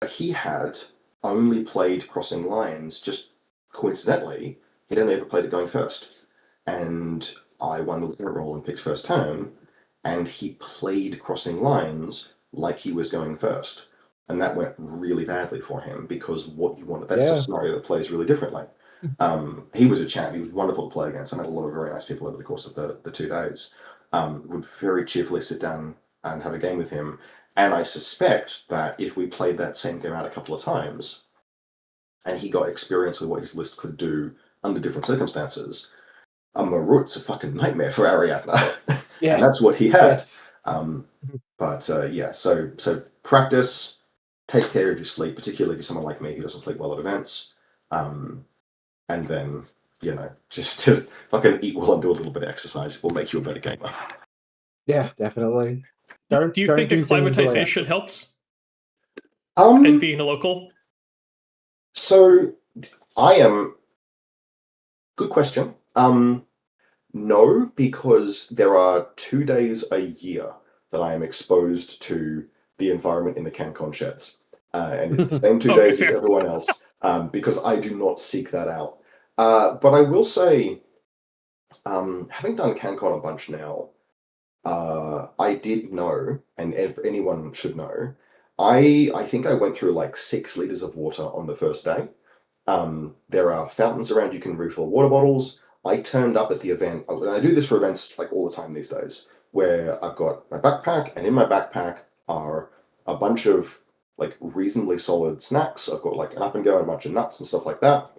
He had only played Crossing Lines, just coincidentally. He'd only ever played it going first. And I won the lieutenant role and picked first turn, and he played Crossing Lines like he was going first. And that went really badly for him, because what you wanted, that's a scenario that plays really differently. He was a champ. He was wonderful to play against. I met a lot of very nice people over the course of the 2 days. Would very cheerfully sit down and have a game with him. And I suspect that if we played that same game out a couple of times, and he got experience with what his list could do under different circumstances, a Marut's a fucking nightmare for Ariadna. And that's what he had. Yes. So practice, take care of your sleep, particularly if you're someone like me who doesn't sleep well at events. And then, just to fucking eat well and do a little bit of exercise. It will make you a better gamer. Yeah, definitely. Do you think acclimatization helps? And being a local? So I am. Good question. No, because there are 2 days a year that I am exposed to the environment in the Cancon sheds. And it's the same 2 days as everyone else, because I do not seek that out. But I will say, having done Cancon a bunch now, I did know, and anyone should know, I think I went through like 6 liters of water on the first day. There are fountains around you can refill water bottles. I turned up at the event, and I do this for events like all the time these days, where I've got my backpack, and in my backpack are a bunch of like reasonably solid snacks. I've got like an up and go and a bunch of nuts and stuff like that.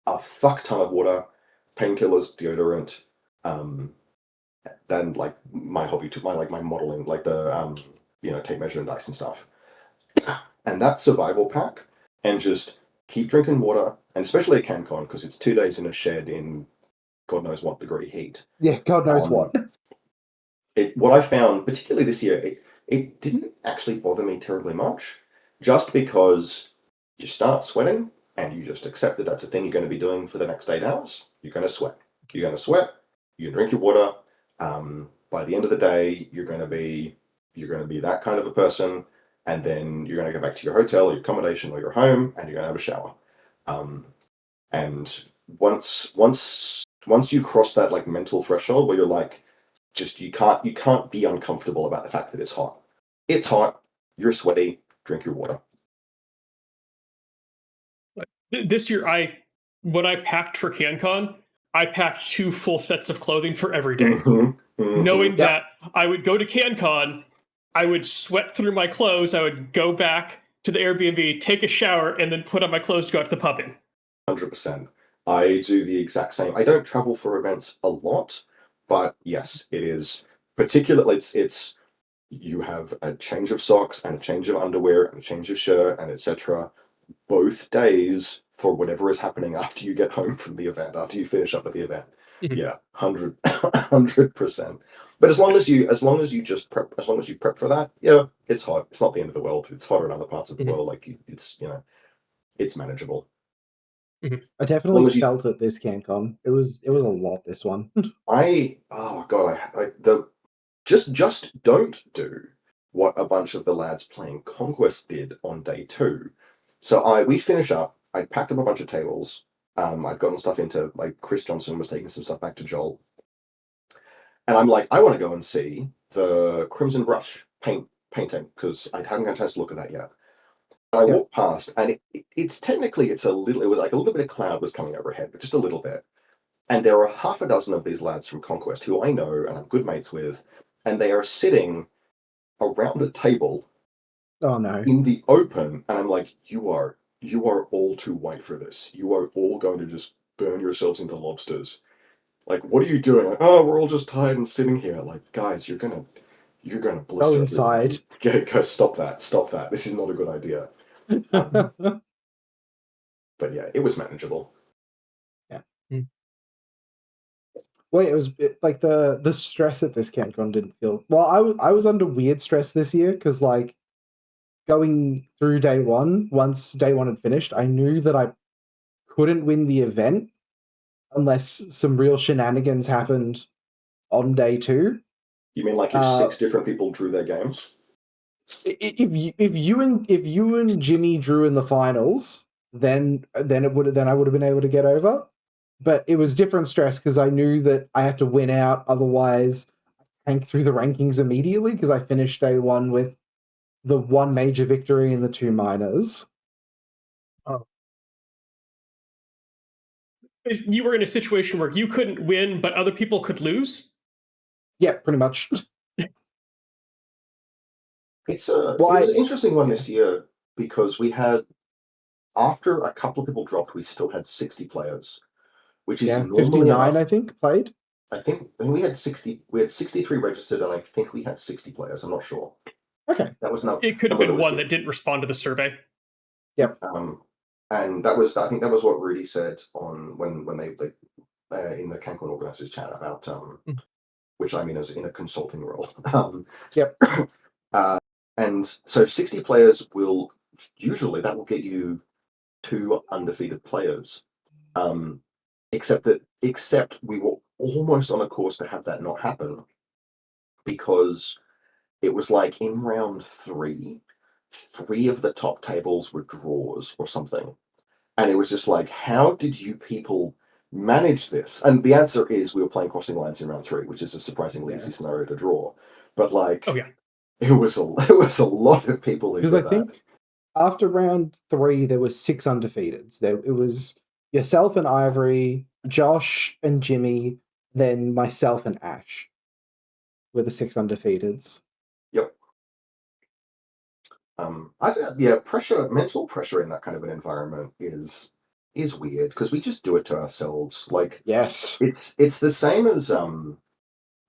A fuck ton of water, painkillers, deodorant, then like my hobby to my modeling, like the tape measure and dice and stuff. And that survival pack, and just keep drinking water, and especially at Cancon, because it's 2 days in a shed in God knows what degree heat. Yeah, God knows what. What I found, particularly this year, it didn't actually bother me terribly much, just because you start sweating, and you just accept that that's a thing you're going to be doing for the next 8 hours. You're going to sweat. You're going to sweat. You can drink your water. By the end of the day, you're going to be that kind of a person, and then you're going to go back to your hotel, or your accommodation, or your home, and you're going to have a shower. And once you cross that like mental threshold where you're like, you can't be uncomfortable about the fact that it's hot. It's hot. You're sweaty. Drink your water. This year, when I packed for Cancon, I packed 2 full sets of clothing for every day, knowing that I would go to Cancon, I would sweat through my clothes, I would go back to the Airbnb, take a shower, and then put on my clothes to go out to the pub in. 100%. I do the exact same. I don't travel for events a lot, but yes, it is particularly. It's you have a change of socks and a change of underwear and a change of shirt and etc. both days for whatever is happening after you get home from the event, after you finish up at the event. Yeah, 100%. But as long as you prep for that, yeah, it's hot. It's not the end of the world. It's hotter in other parts of the world. Like it's manageable. I definitely felt it this Cancon. It was a lot, this one. Just don't do what a bunch of the lads playing Conquest did on day 2. So we finish up. I packed up a bunch of tables. I'd gotten stuff Chris Johnson was taking some stuff back to Joel. And I'm like, I want to go and see the Crimson Brush painting, because I hadn't got a chance to look at that yet. And I walked past, and it's technically it was like a little bit of cloud was coming overhead, but just a little bit. And there are half a dozen of these lads from Conquest who I know and I'm good mates with, and they are sitting around a table. Oh no. In the open, and I'm like, you are all too white for this. You are all going to just burn yourselves into lobsters. Like, what are you doing? Like, oh, we're all just tired and sitting here. Like, guys, you're gonna blister. Go inside. Go, stop that. This is not a good idea. But yeah, it was manageable. Yeah. Well, it was like the stress at this Cancon didn't feel well. I was under weird stress this year because like going through day one, once day one had finished, I knew that I couldn't win the event unless some real shenanigans happened on day two. You mean like if 6 different people drew their games? If you and Jimmy drew in the finals, then I would have been able to get over. But it was different stress because I knew that I had to win out, otherwise tank through the rankings immediately because I finished day one with the one major victory and the 2 minors. Oh. You were in a situation where you couldn't win, but other people could lose? Yeah, pretty much. It was an interesting one this year because we had, after a couple of people dropped, we still had 60 players, which is normally 59, enough. I think, played. I think we had 60. We had 63 registered, and I think we had 60 players. I'm not sure. Okay, that was not. It could have been one that didn't respond to the survey. Yep. And that was, I think, that was what Rudy said on when they in the Cancon organizers chat about which I mean is in a consulting role. Yep. And so 60 players will usually that will get you 2 undefeated players. Except we were almost on a course to have that not happen because it was like in round 3 of the top tables were draws or something. And it was just like, how did you people manage this? And the answer is we were playing crossing lines in round 3, which is a surprisingly easy scenario to draw. But like, oh yeah, it was a lot of people who did that. Because I think after round 3 there were 6 undefeateds. It was yourself and Ivory, Josh and Jimmy, then myself and Ash were the 6 undefeateds. Yep. Mental pressure in that kind of an environment is weird because we just do it to ourselves. Like, yes, it's the same as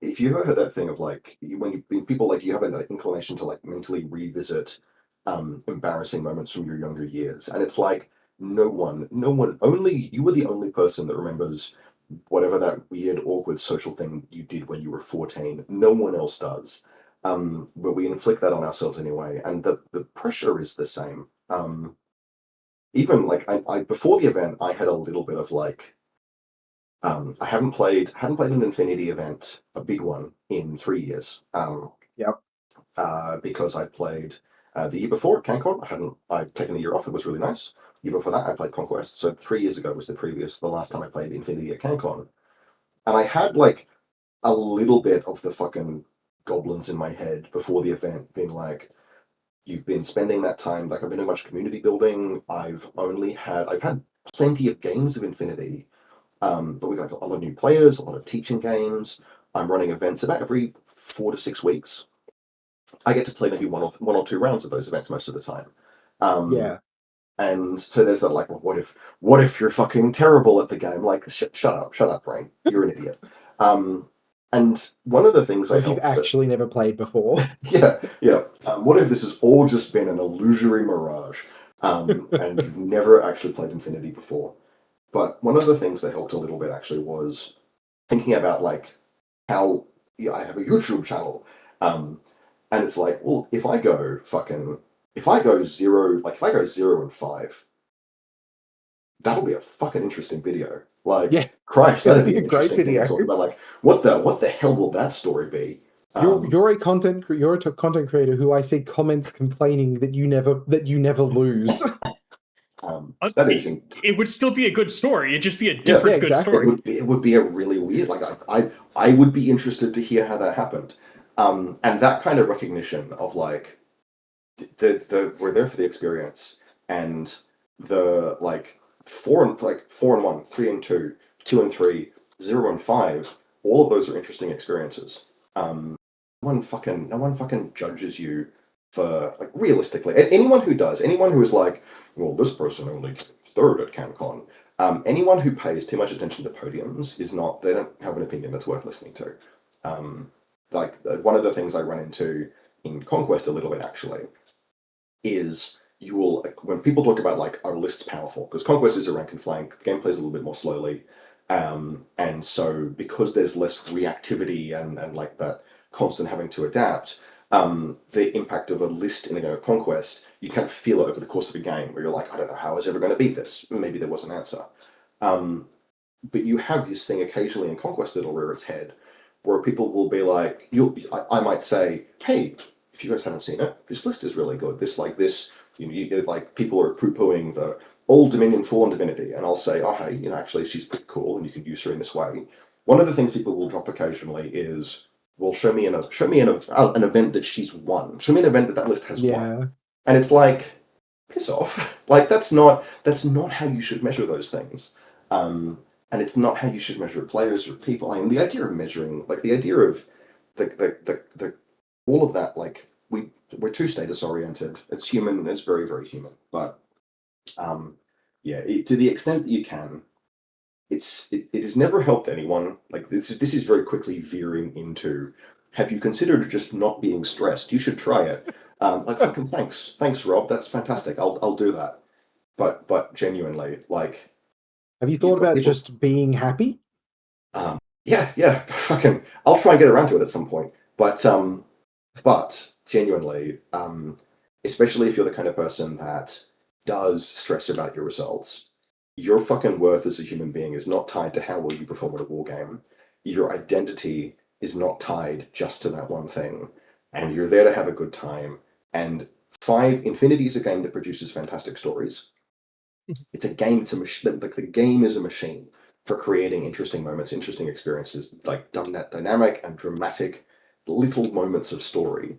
if you've ever heard that thing of like when people like you have an inclination to like mentally revisit embarrassing moments from your younger years, and it's like no one, only you were the only person that remembers whatever that weird, awkward social thing you did when you were 14. No one else does. But we inflict that on ourselves anyway, and the pressure is the same. Even like I before the event, I had a little bit of like, I hadn't played an Infinity event, a big one, in 3 years. Because I played the year before at Cancon. I'd taken a year off. It was really nice. The year before that, I played Conquest. So 3 years ago was the last time I played Infinity at Cancon. And I had like a little bit of the fucking goblins in my head before the event being like, you've been spending that time, like I've been doing much community building. I've had plenty of games of Infinity, but we've got a lot of new players, a lot of teaching games. I'm running events about every 4 to 6 weeks. I get to play maybe one or two rounds of those events most of the time. And so there's that like, well, what if you're fucking terrible at the game? Like, shut up, brain. You're an idiot. And one of the things if you've actually never played before. yeah. What if this has all just been an illusory mirage, and you've never actually played Infinity before? But one of the things that helped a little bit actually was thinking about like how I have a YouTube channel, and it's like, well, if I go 0 and 5, that'll be a fucking interesting video. Like, yeah, Christ, that'd be a great video. Talk about like what the hell will that story be? You're a content creator who I see comments complaining that you never lose. It would still be a good story. It'd just be a different good story. It would be a really weird. Like I would be interested to hear how that happened. And that kind of recognition of like we're there for the experience, and the like 4-1, 3-2, 2-3, 0-5, all of those are interesting experiences. No one fucking judges you for like realistically. Anyone who does, anyone who is like, well, this person only came third at Cancon. Anyone who pays too much attention to podiums is not. They don't have an opinion that's worth listening to. One of the things I run into in Conquest a little bit actually is you will, when people talk about like our list's powerful, because Conquest is a rank and flank, the game plays a little bit more slowly, and so because there's less reactivity and like that constant having to adapt, the impact of a list in a game of Conquest, you kind of feel it over the course of a game where you're like, I don't know how I was ever going to beat this. Maybe there was an answer. But you have this thing occasionally in Conquest that'll rear its head, where people will be like, I might say, hey, if you guys haven't seen it, this list is really good. Like people are poo-pooing the old Dominion Fallen Divinity, and I'll say, oh hey, actually she's pretty cool, and you can use her in this way. One of the things people will drop occasionally is, well, show me an event that she's won. Show me an event that list has won, and it's like, piss off. Like that's not how you should measure those things. And it's not how you should measure players or people. I mean, the idea of measuring, like the idea of the all of that, like we're too status oriented. It's human. It's very, very human. But to the extent that you can, it has never helped anyone. Like this is very quickly veering into, have you considered just not being stressed? You should try it. Like fucking thanks, Rob. That's fantastic. I'll do that. But genuinely, like, have you thought about just being happy? Yeah. Fucking, I'll try and get around to it at some point. But genuinely, especially if you're the kind of person that does stress about your results, your fucking worth as a human being is not tied to how well you perform at a war game. Your identity is not tied just to that one thing, and you're there to have a good time. And Infinity is a game that produces fantastic stories. It's a game. It's a machine. Like the game is a machine for creating interesting moments, interesting experiences, like dynamic and dramatic little moments of story.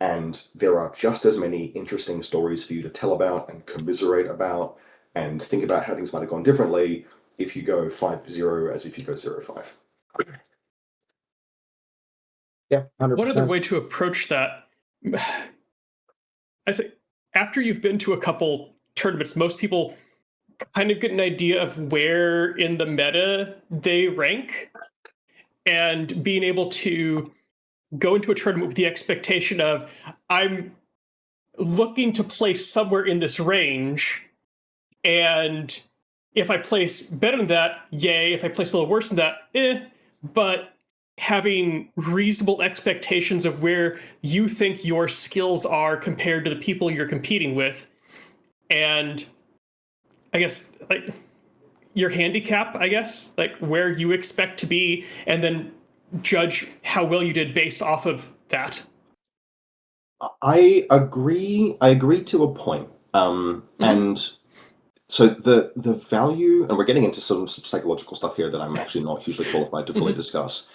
And there are just as many interesting stories for you to tell about and commiserate about and think about how things might have gone differently if you go 5-0 as if you go 0-5. Yeah, 100%. One other way to approach that, I think after you've been to a couple tournaments, most people kind of get an idea of where in the meta they rank, and being able to go into a tournament with the expectation of, I'm looking to place somewhere in this range, and if I place better than that, yay. If I place a little worse than that, but having reasonable expectations of where you think your skills are compared to the people you're competing with, and I guess like your handicap, I guess, like where you expect to be, and then judge how well you did based off of that. I agree to a point. And so the value, and we're getting into some psychological stuff here that I'm actually not hugely qualified to fully discuss.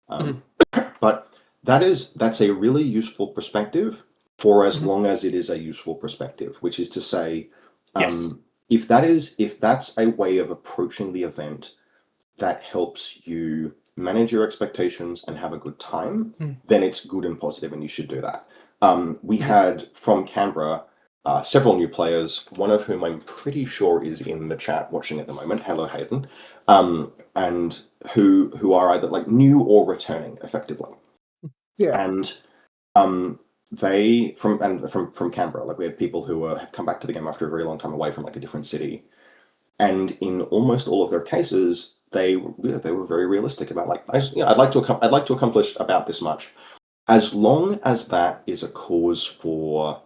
But that's a really useful perspective for as long as it is a useful perspective, which is to say, Yes. if that's a way of approaching the event that helps you manage your expectations and have a good time, then it's good and positive, and you should do that. We had from Canberra several new players, one of whom I'm pretty sure is in the chat watching at the moment. Hello, Hayden, and who are either like new or returning, effectively. Yeah, and they from Canberra, like we had people who have come back to the game after a very long time away from like a different city, and in almost all of their cases, they were very realistic about like, I'd like to accomplish about this much, as long as that is a cause for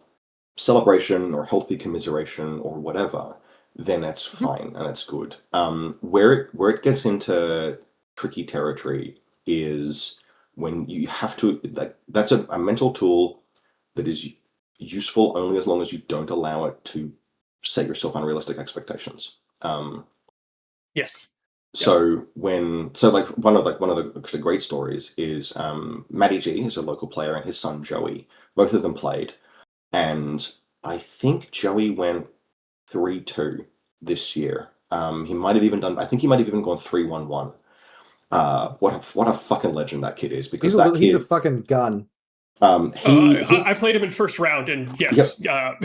celebration or healthy commiseration or whatever, then that's fine and that's good. Where it gets into tricky territory is when you have to, that's a mental tool that is useful only as long as you don't allow it to set yourself unrealistic expectations. Yes. So like one of the actually great stories is Matty G is a local player and his son Joey. Both of them played, and I think Joey went 3-2 this year. He might have even done. I think he might have even gone 3-1-1. What a fucking legend that kid is, because he's a fucking gun. I played him in first round, and yes, yep.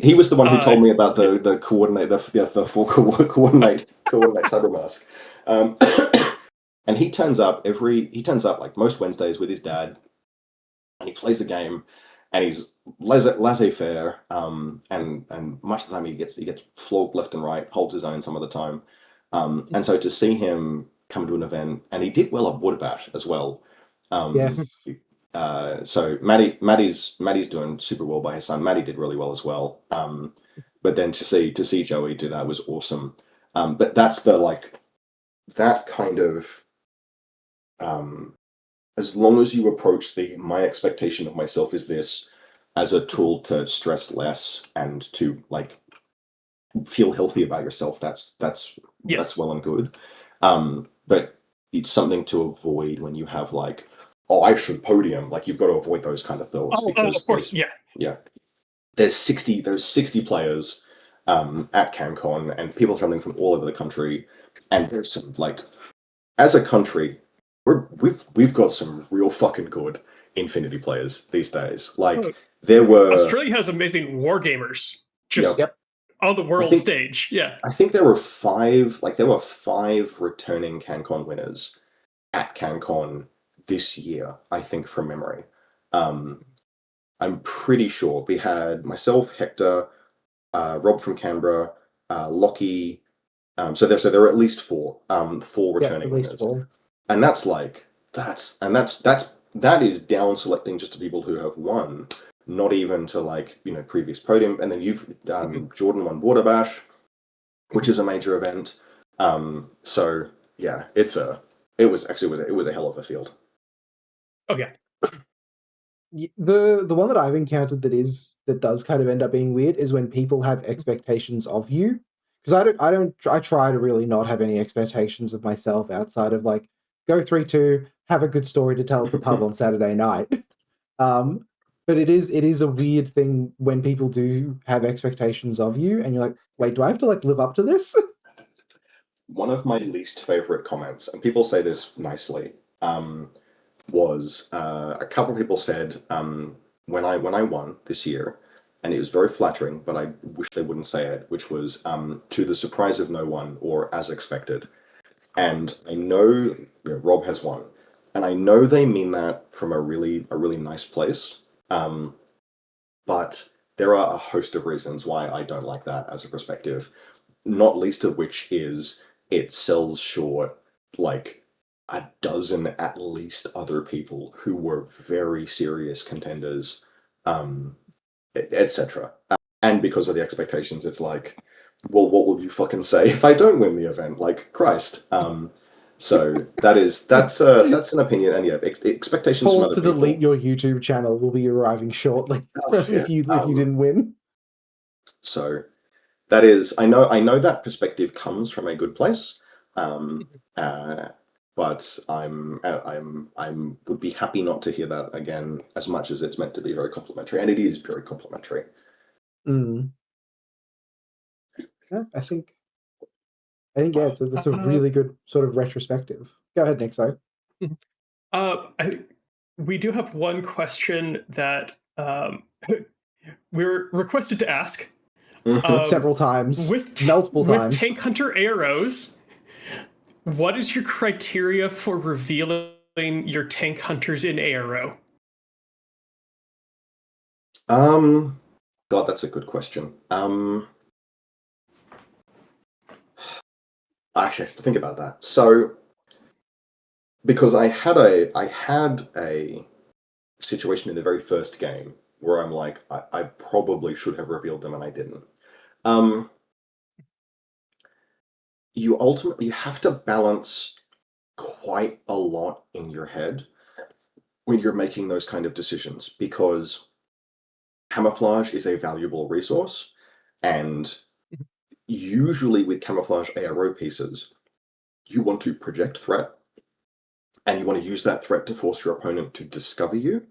He was the one who told me about the coordinate, the full coordinate cyber mask. And he turns up like most Wednesdays with his dad, and he plays a game, and he's laissez-faire, and much of the time he gets flogged left and right, holds his own some of the time, and so to see him come to an event, and he did well at Woodbash as well. Yes. So Maddie's doing super well by his son. Maddie did really well as well. But then to see Joey do that was awesome. But that's that kind of, as long as you approach my expectation of myself is this as a tool to stress less and to like feel healthy about yourself, that's well and good. But it's something to avoid when you have like, oh, I should podium. Like, you've got to avoid those kind of thoughts, because of course, there's 60 players at Cancon, and people coming from all over the country, and there's some, like, as a country, we've got some real fucking good Infinity players these days. Like, Australia has amazing war gamers just on the world stage. Yeah, I think there were five returning Cancon winners at Cancon this year, I think, from memory. I'm pretty sure we had myself, Hector, Rob from Canberra, Lockie. So there are at least four returning winners, and that is down selecting just to people who have won, not even to, like, previous podium. And then you've Jordan won Water Bash, which is a major event. So yeah, it was a hell of a field. Okay. The one that I've encountered that does kind of end up being weird is when people have expectations of you, because I try to really not have any expectations of myself outside of, like, go 3-2, have a good story to tell at the pub on Saturday night. But it is a weird thing when people do have expectations of you, and you're like, wait, do I have to, like, live up to this? One of my least favorite comments, and people say this nicely, was a couple of people said, when I won this year, and it was very flattering, but I wish they wouldn't say it, which was, to the surprise of no one, or as expected. And I know, Rob has won, and I know they mean that from a really nice place. But there are a host of reasons why I don't like that as a perspective, not least of which is it sells short, like, a dozen at least other people who were very serious contenders, etc. And because of the expectations, it's like, well, what will you fucking say if I don't win the event? Like, Christ. So that's an opinion, and expectations from other people. To delete your YouTube channel will be arriving shortly if you didn't win. So that is, I know that perspective comes from a good place, but I would be happy not to hear that again, as much as it's meant to be very complimentary, and it is very complimentary. Yeah, I think yeah, it's a really good sort of retrospective. Go ahead, Nick. Sorry. We do have one question that we're requested to ask several times, multiple times. With Tank Hunter arrows, what is your criteria for revealing your Tank Hunters in arrow? God, that's a good question. Actually, I have to think about that. So, because I had a situation in the very first game where I'm like, I probably should have revealed them and I didn't. You have to balance quite a lot in your head when you're making those kind of decisions, because camouflage is a valuable resource, and usually with camouflage ARO pieces, you want to project threat, and you want to use that threat to force your opponent to discover you,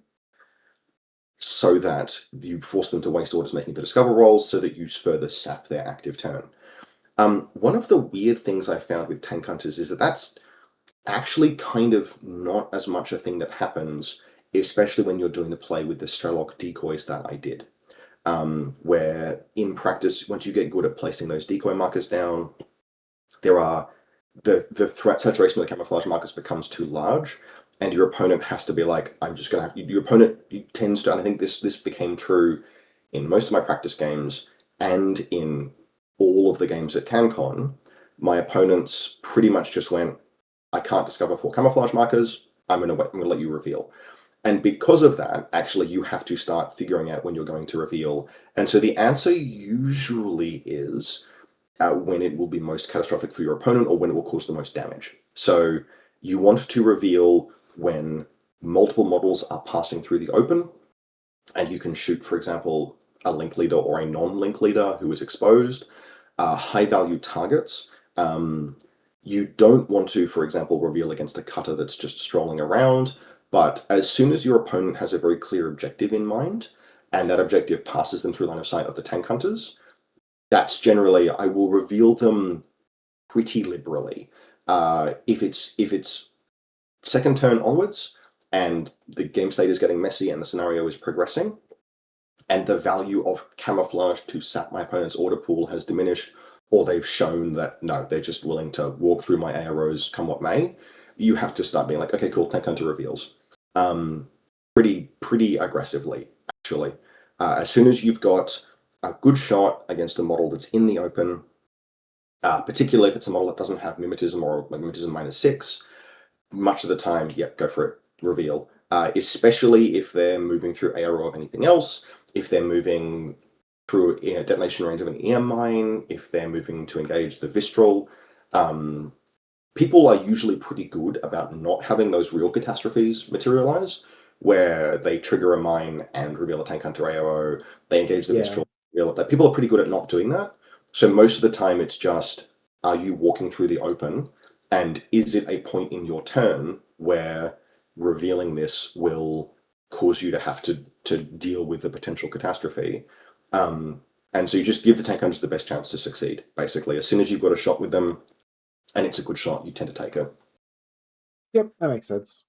so that you force them to waste orders making the discover rolls, so that you further sap their active turn. One of the weird things I found with tank hunters is that that's actually kind of not as much a thing that happens, especially when you're doing the play with the Strelok decoys that I did. Where in practice, once you get good at placing those decoy markers down, there are the threat saturation of the camouflage markers becomes too large, and your opponent has to be like, I'm just gonna have, your opponent tends to, and I think this became true in most of my practice games and in all of the games at Cancon. My opponents pretty much just went, I can't discover 4 camouflage markers, I'm gonna let you reveal. And because of that, actually, you have to start figuring out when you're going to reveal. And so the answer usually is when it will be most catastrophic for your opponent, or when it will cause the most damage. So you want to reveal when multiple models are passing through the open, and you can shoot, for example, a link leader or a non-link leader who is exposed, high-value targets. You don't want to, for example, reveal against a cutter that's just strolling around, but as soon as your opponent has a very clear objective in mind, and that objective passes them through line of sight of the tank hunters, that's generally, I will reveal them pretty liberally. If it's second turn onwards, and the game state is getting messy and the scenario is progressing, and the value of camouflage to sap my opponent's order pool has diminished, or they've shown that, no, they're just willing to walk through my arrows come what may, you have to start being like, okay, cool, tank hunter reveals. Pretty aggressively, actually. As soon as you've got a good shot against a model that's in the open, particularly if it's a model that doesn't have mimetism or mimetism -6, much of the time, go for it, reveal. Especially if they're moving through AR or anything else, if they're moving through detonation range of an EM mine, if they're moving to engage the Vistral. People are usually pretty good about not having those real catastrophes materialize, where they trigger a mine and reveal a tank hunter AOO, they engage the Vistral, reveal that. People are pretty good at not doing that. So most of the time it's just, are you walking through the open, and is it a point in your turn where revealing this will cause you to have to deal with the potential catastrophe? And so you just give the tank hunters the best chance to succeed, basically. As soon as you've got a shot with them, and it's a good shot, you tend to take it. Yep, that makes sense.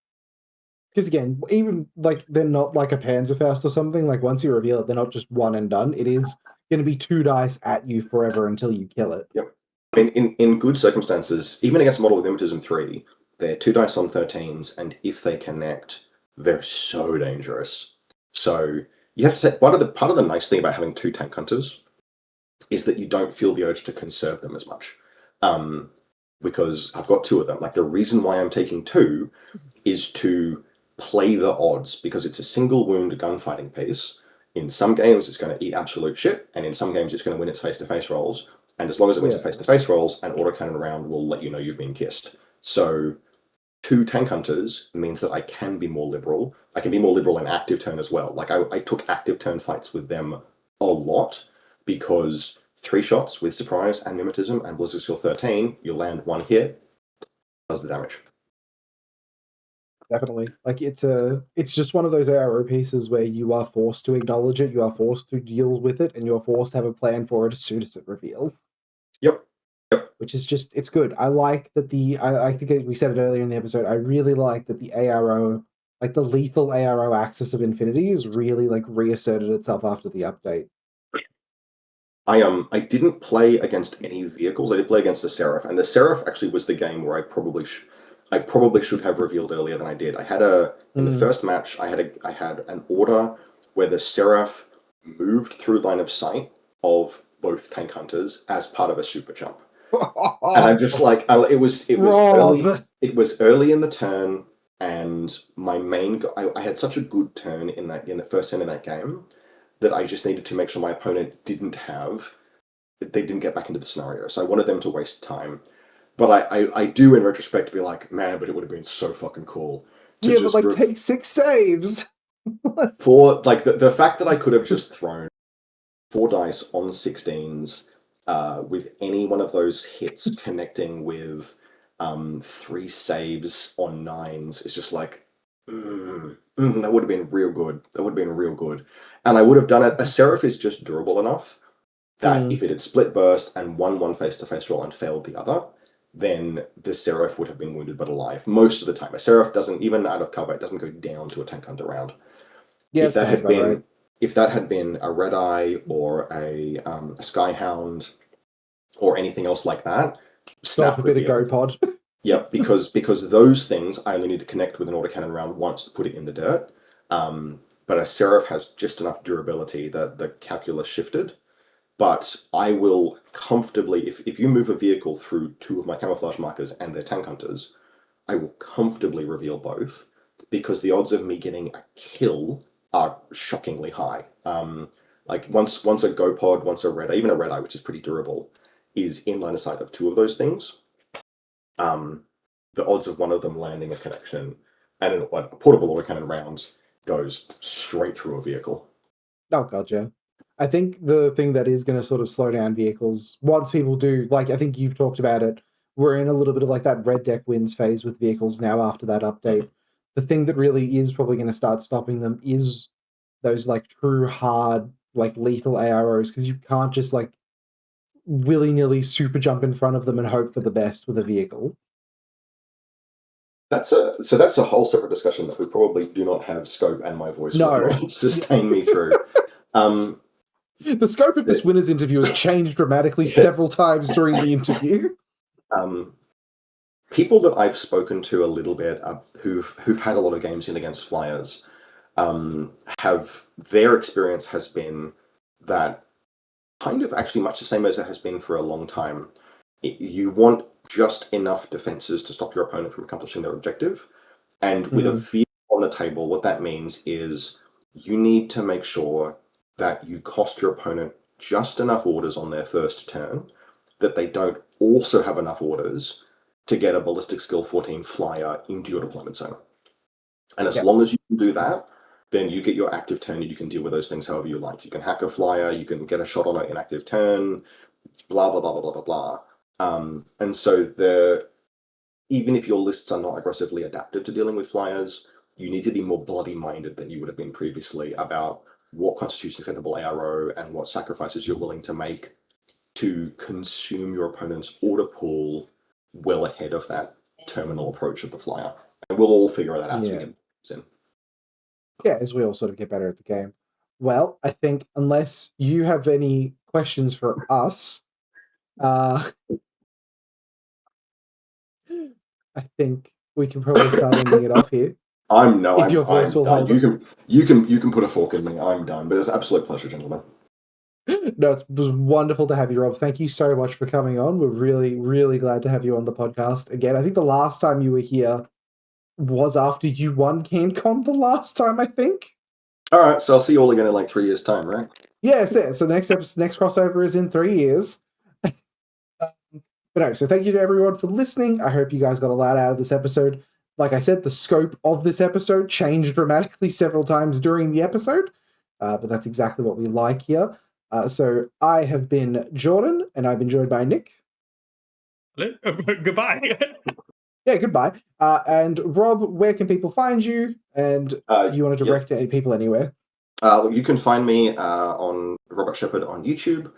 Because again, even like they're not like a Panzerfaust or something. Like once you reveal it, they're not just one and done. It is going to be 2 dice at you forever until you kill it. Yep. I mean, in good circumstances, even against a model with Mimetism 3, they're 2 dice on 13s, and if they connect, they're so dangerous. So you have to take part of the nice thing about having 2 tank hunters is that you don't feel the urge to conserve them as much. Because I've got 2 of them. Like, the reason why I'm taking 2 is to play the odds, because it's a single wound gunfighting piece. In some games, it's going to eat absolute shit, and in some games, it's going to win its face-to-face rolls. And as long as it wins its face-to-face rolls, an autocannon round will let you know you've been kissed. So 2 tank hunters means that I can be more liberal. I can be more liberal in active turn as well. Like, I took active turn fights with them a lot, because 3 shots with surprise and mimetism and Blizzard skill 13, you land 1 hit, does the damage. Definitely. Like it's just one of those ARO pieces where you are forced to acknowledge it, you are forced to deal with it, and you are forced to have a plan for it as soon as it reveals. Yep. Which is just, it's good. I like that I think we said it earlier in the episode, I really like that the ARO, like the lethal ARO axis of Infinity is really like reasserted itself after the update. I didn't play against any vehicles. I did play against the Seraph, and the Seraph actually was the game where I probably should have revealed earlier than I did. I had in the first match, I had an order where the Seraph moved through line of sight of both tank hunters as part of a super jump. And I'm just like, it was early. It was early in the turn, and my main I had such a good turn in the first turn in that game that I just needed to make sure my opponent didn't get back into the scenario. So I wanted them to waste time. But I do, in retrospect, be like, man, but it would have been so fucking cool to just but like take 6 saves. For like the fact that I could have just thrown 4 dice on 16s with any one of those hits connecting with 3 saves on 9s. It's just like, that would have been real good. That would have been real good. And I would have done it. A Seraph is just durable enough that if it had split burst and won one face-to-face roll and failed the other, then the Seraph would have been wounded but alive most of the time. A Seraph doesn't, even out of cover, it doesn't go down to a tank hunter round. Yeah, if that had been right. If that had been a Red Eye or a Skyhound or anything else like that, Stop a bit of Go Pod. Yep, because those things I only need to connect with an autocannon round once to put it in the dirt. But a Seraph has just enough durability that the calculus shifted. But I will comfortably, if you move a vehicle through 2 of my camouflage markers and they're tank hunters, I will comfortably reveal both because the odds of me getting a kill are shockingly high. Like once a Go Pod, once a Red Eye, even a Red Eye, which is pretty durable, is in line of sight of 2 of those things, the odds of one of them landing a connection and a portable autocannon round goes straight through a vehicle. Oh, God, yeah. I think the thing that is going to sort of slow down vehicles, once people do, like, I think you've talked about it, we're in a little bit of like that red deck wins phase with vehicles now after that update. The thing that really is probably going to start stopping them is those like true hard, like lethal AROs, because you can't just like willy-nilly super jump in front of them and hope for the best with a vehicle. That's a whole separate discussion that we probably do not have scope and my voice will not sustain me through. The scope of this winner's interview has changed dramatically several times during the interview. People that I've spoken to a little bit who've had a lot of games in against flyers, have their experience has been that kind of actually much the same as it has been for a long time. You want just enough defenses to stop your opponent from accomplishing their objective. And with a vehicle on the table, what that means is you need to make sure that you cost your opponent just enough orders on their first turn that they don't also have enough orders to get a ballistic skill 14 flyer into your deployment zone. And as long as you can do that, then you get your active turn and you can deal with those things however you like. You can hack a flyer, you can get a shot on an inactive turn, blah, blah, blah, blah, blah, blah, blah. And so even if your lists are not aggressively adapted to dealing with flyers, you need to be more bloody-minded than you would have been previously about what constitutes acceptable ARO and what sacrifices you're willing to make to consume your opponent's order pool well ahead of that terminal approach of the flyer. And we'll all figure that out as we get in. Yeah, as we all sort of get better at the game. Well, I think unless you have any questions for us, I think we can probably start ending it off here. I'm done. You can put a fork in me. I'm done. But it's an absolute pleasure, gentlemen. No, it was wonderful to have you, Rob. Thank you so much for coming on. We're really, really glad to have you on the podcast again. I think the last time you were here was after you won Cancon the last time, I think. All right, so I'll see you all again in like 3 years' time, right? Yes, yeah, so next crossover is in 3 years. But no, so thank you to everyone for listening. I hope you guys got a lot out of this episode. Like I said, the scope of this episode changed dramatically several times during the episode, but that's exactly what we like here. So I have been Jordan, and I've been joined by Nick. Goodbye. Yeah, goodbye. And Rob, where can people find you? And you want to direct any people anywhere? You can find me on RobShepherd on YouTube.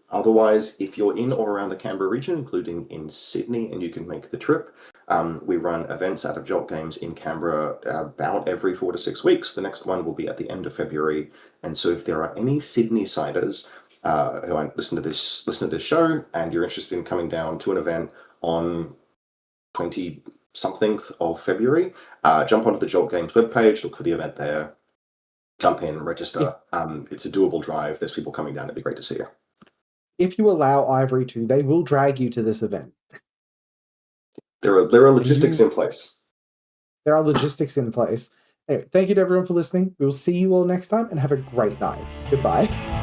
Otherwise, if you're in or around the Canberra region, including in Sydney, and you can make the trip, we run events out of Jolt Games in Canberra about every 4 to 6 weeks. The next one will be at the end of February. And so if there are any Sydney-siders who listen to this show and you're interested in coming down to an event on 20-something of February, jump onto the Jolt Games webpage, look for the event there, jump in, register. It's a doable drive. There's people coming down. It'd be great to see you. If you allow Ivory to, they will drag you to this event. There are logistics in place. There are logistics in place. Anyway, thank you to everyone for listening. We will see you all next time and have a great night. Goodbye.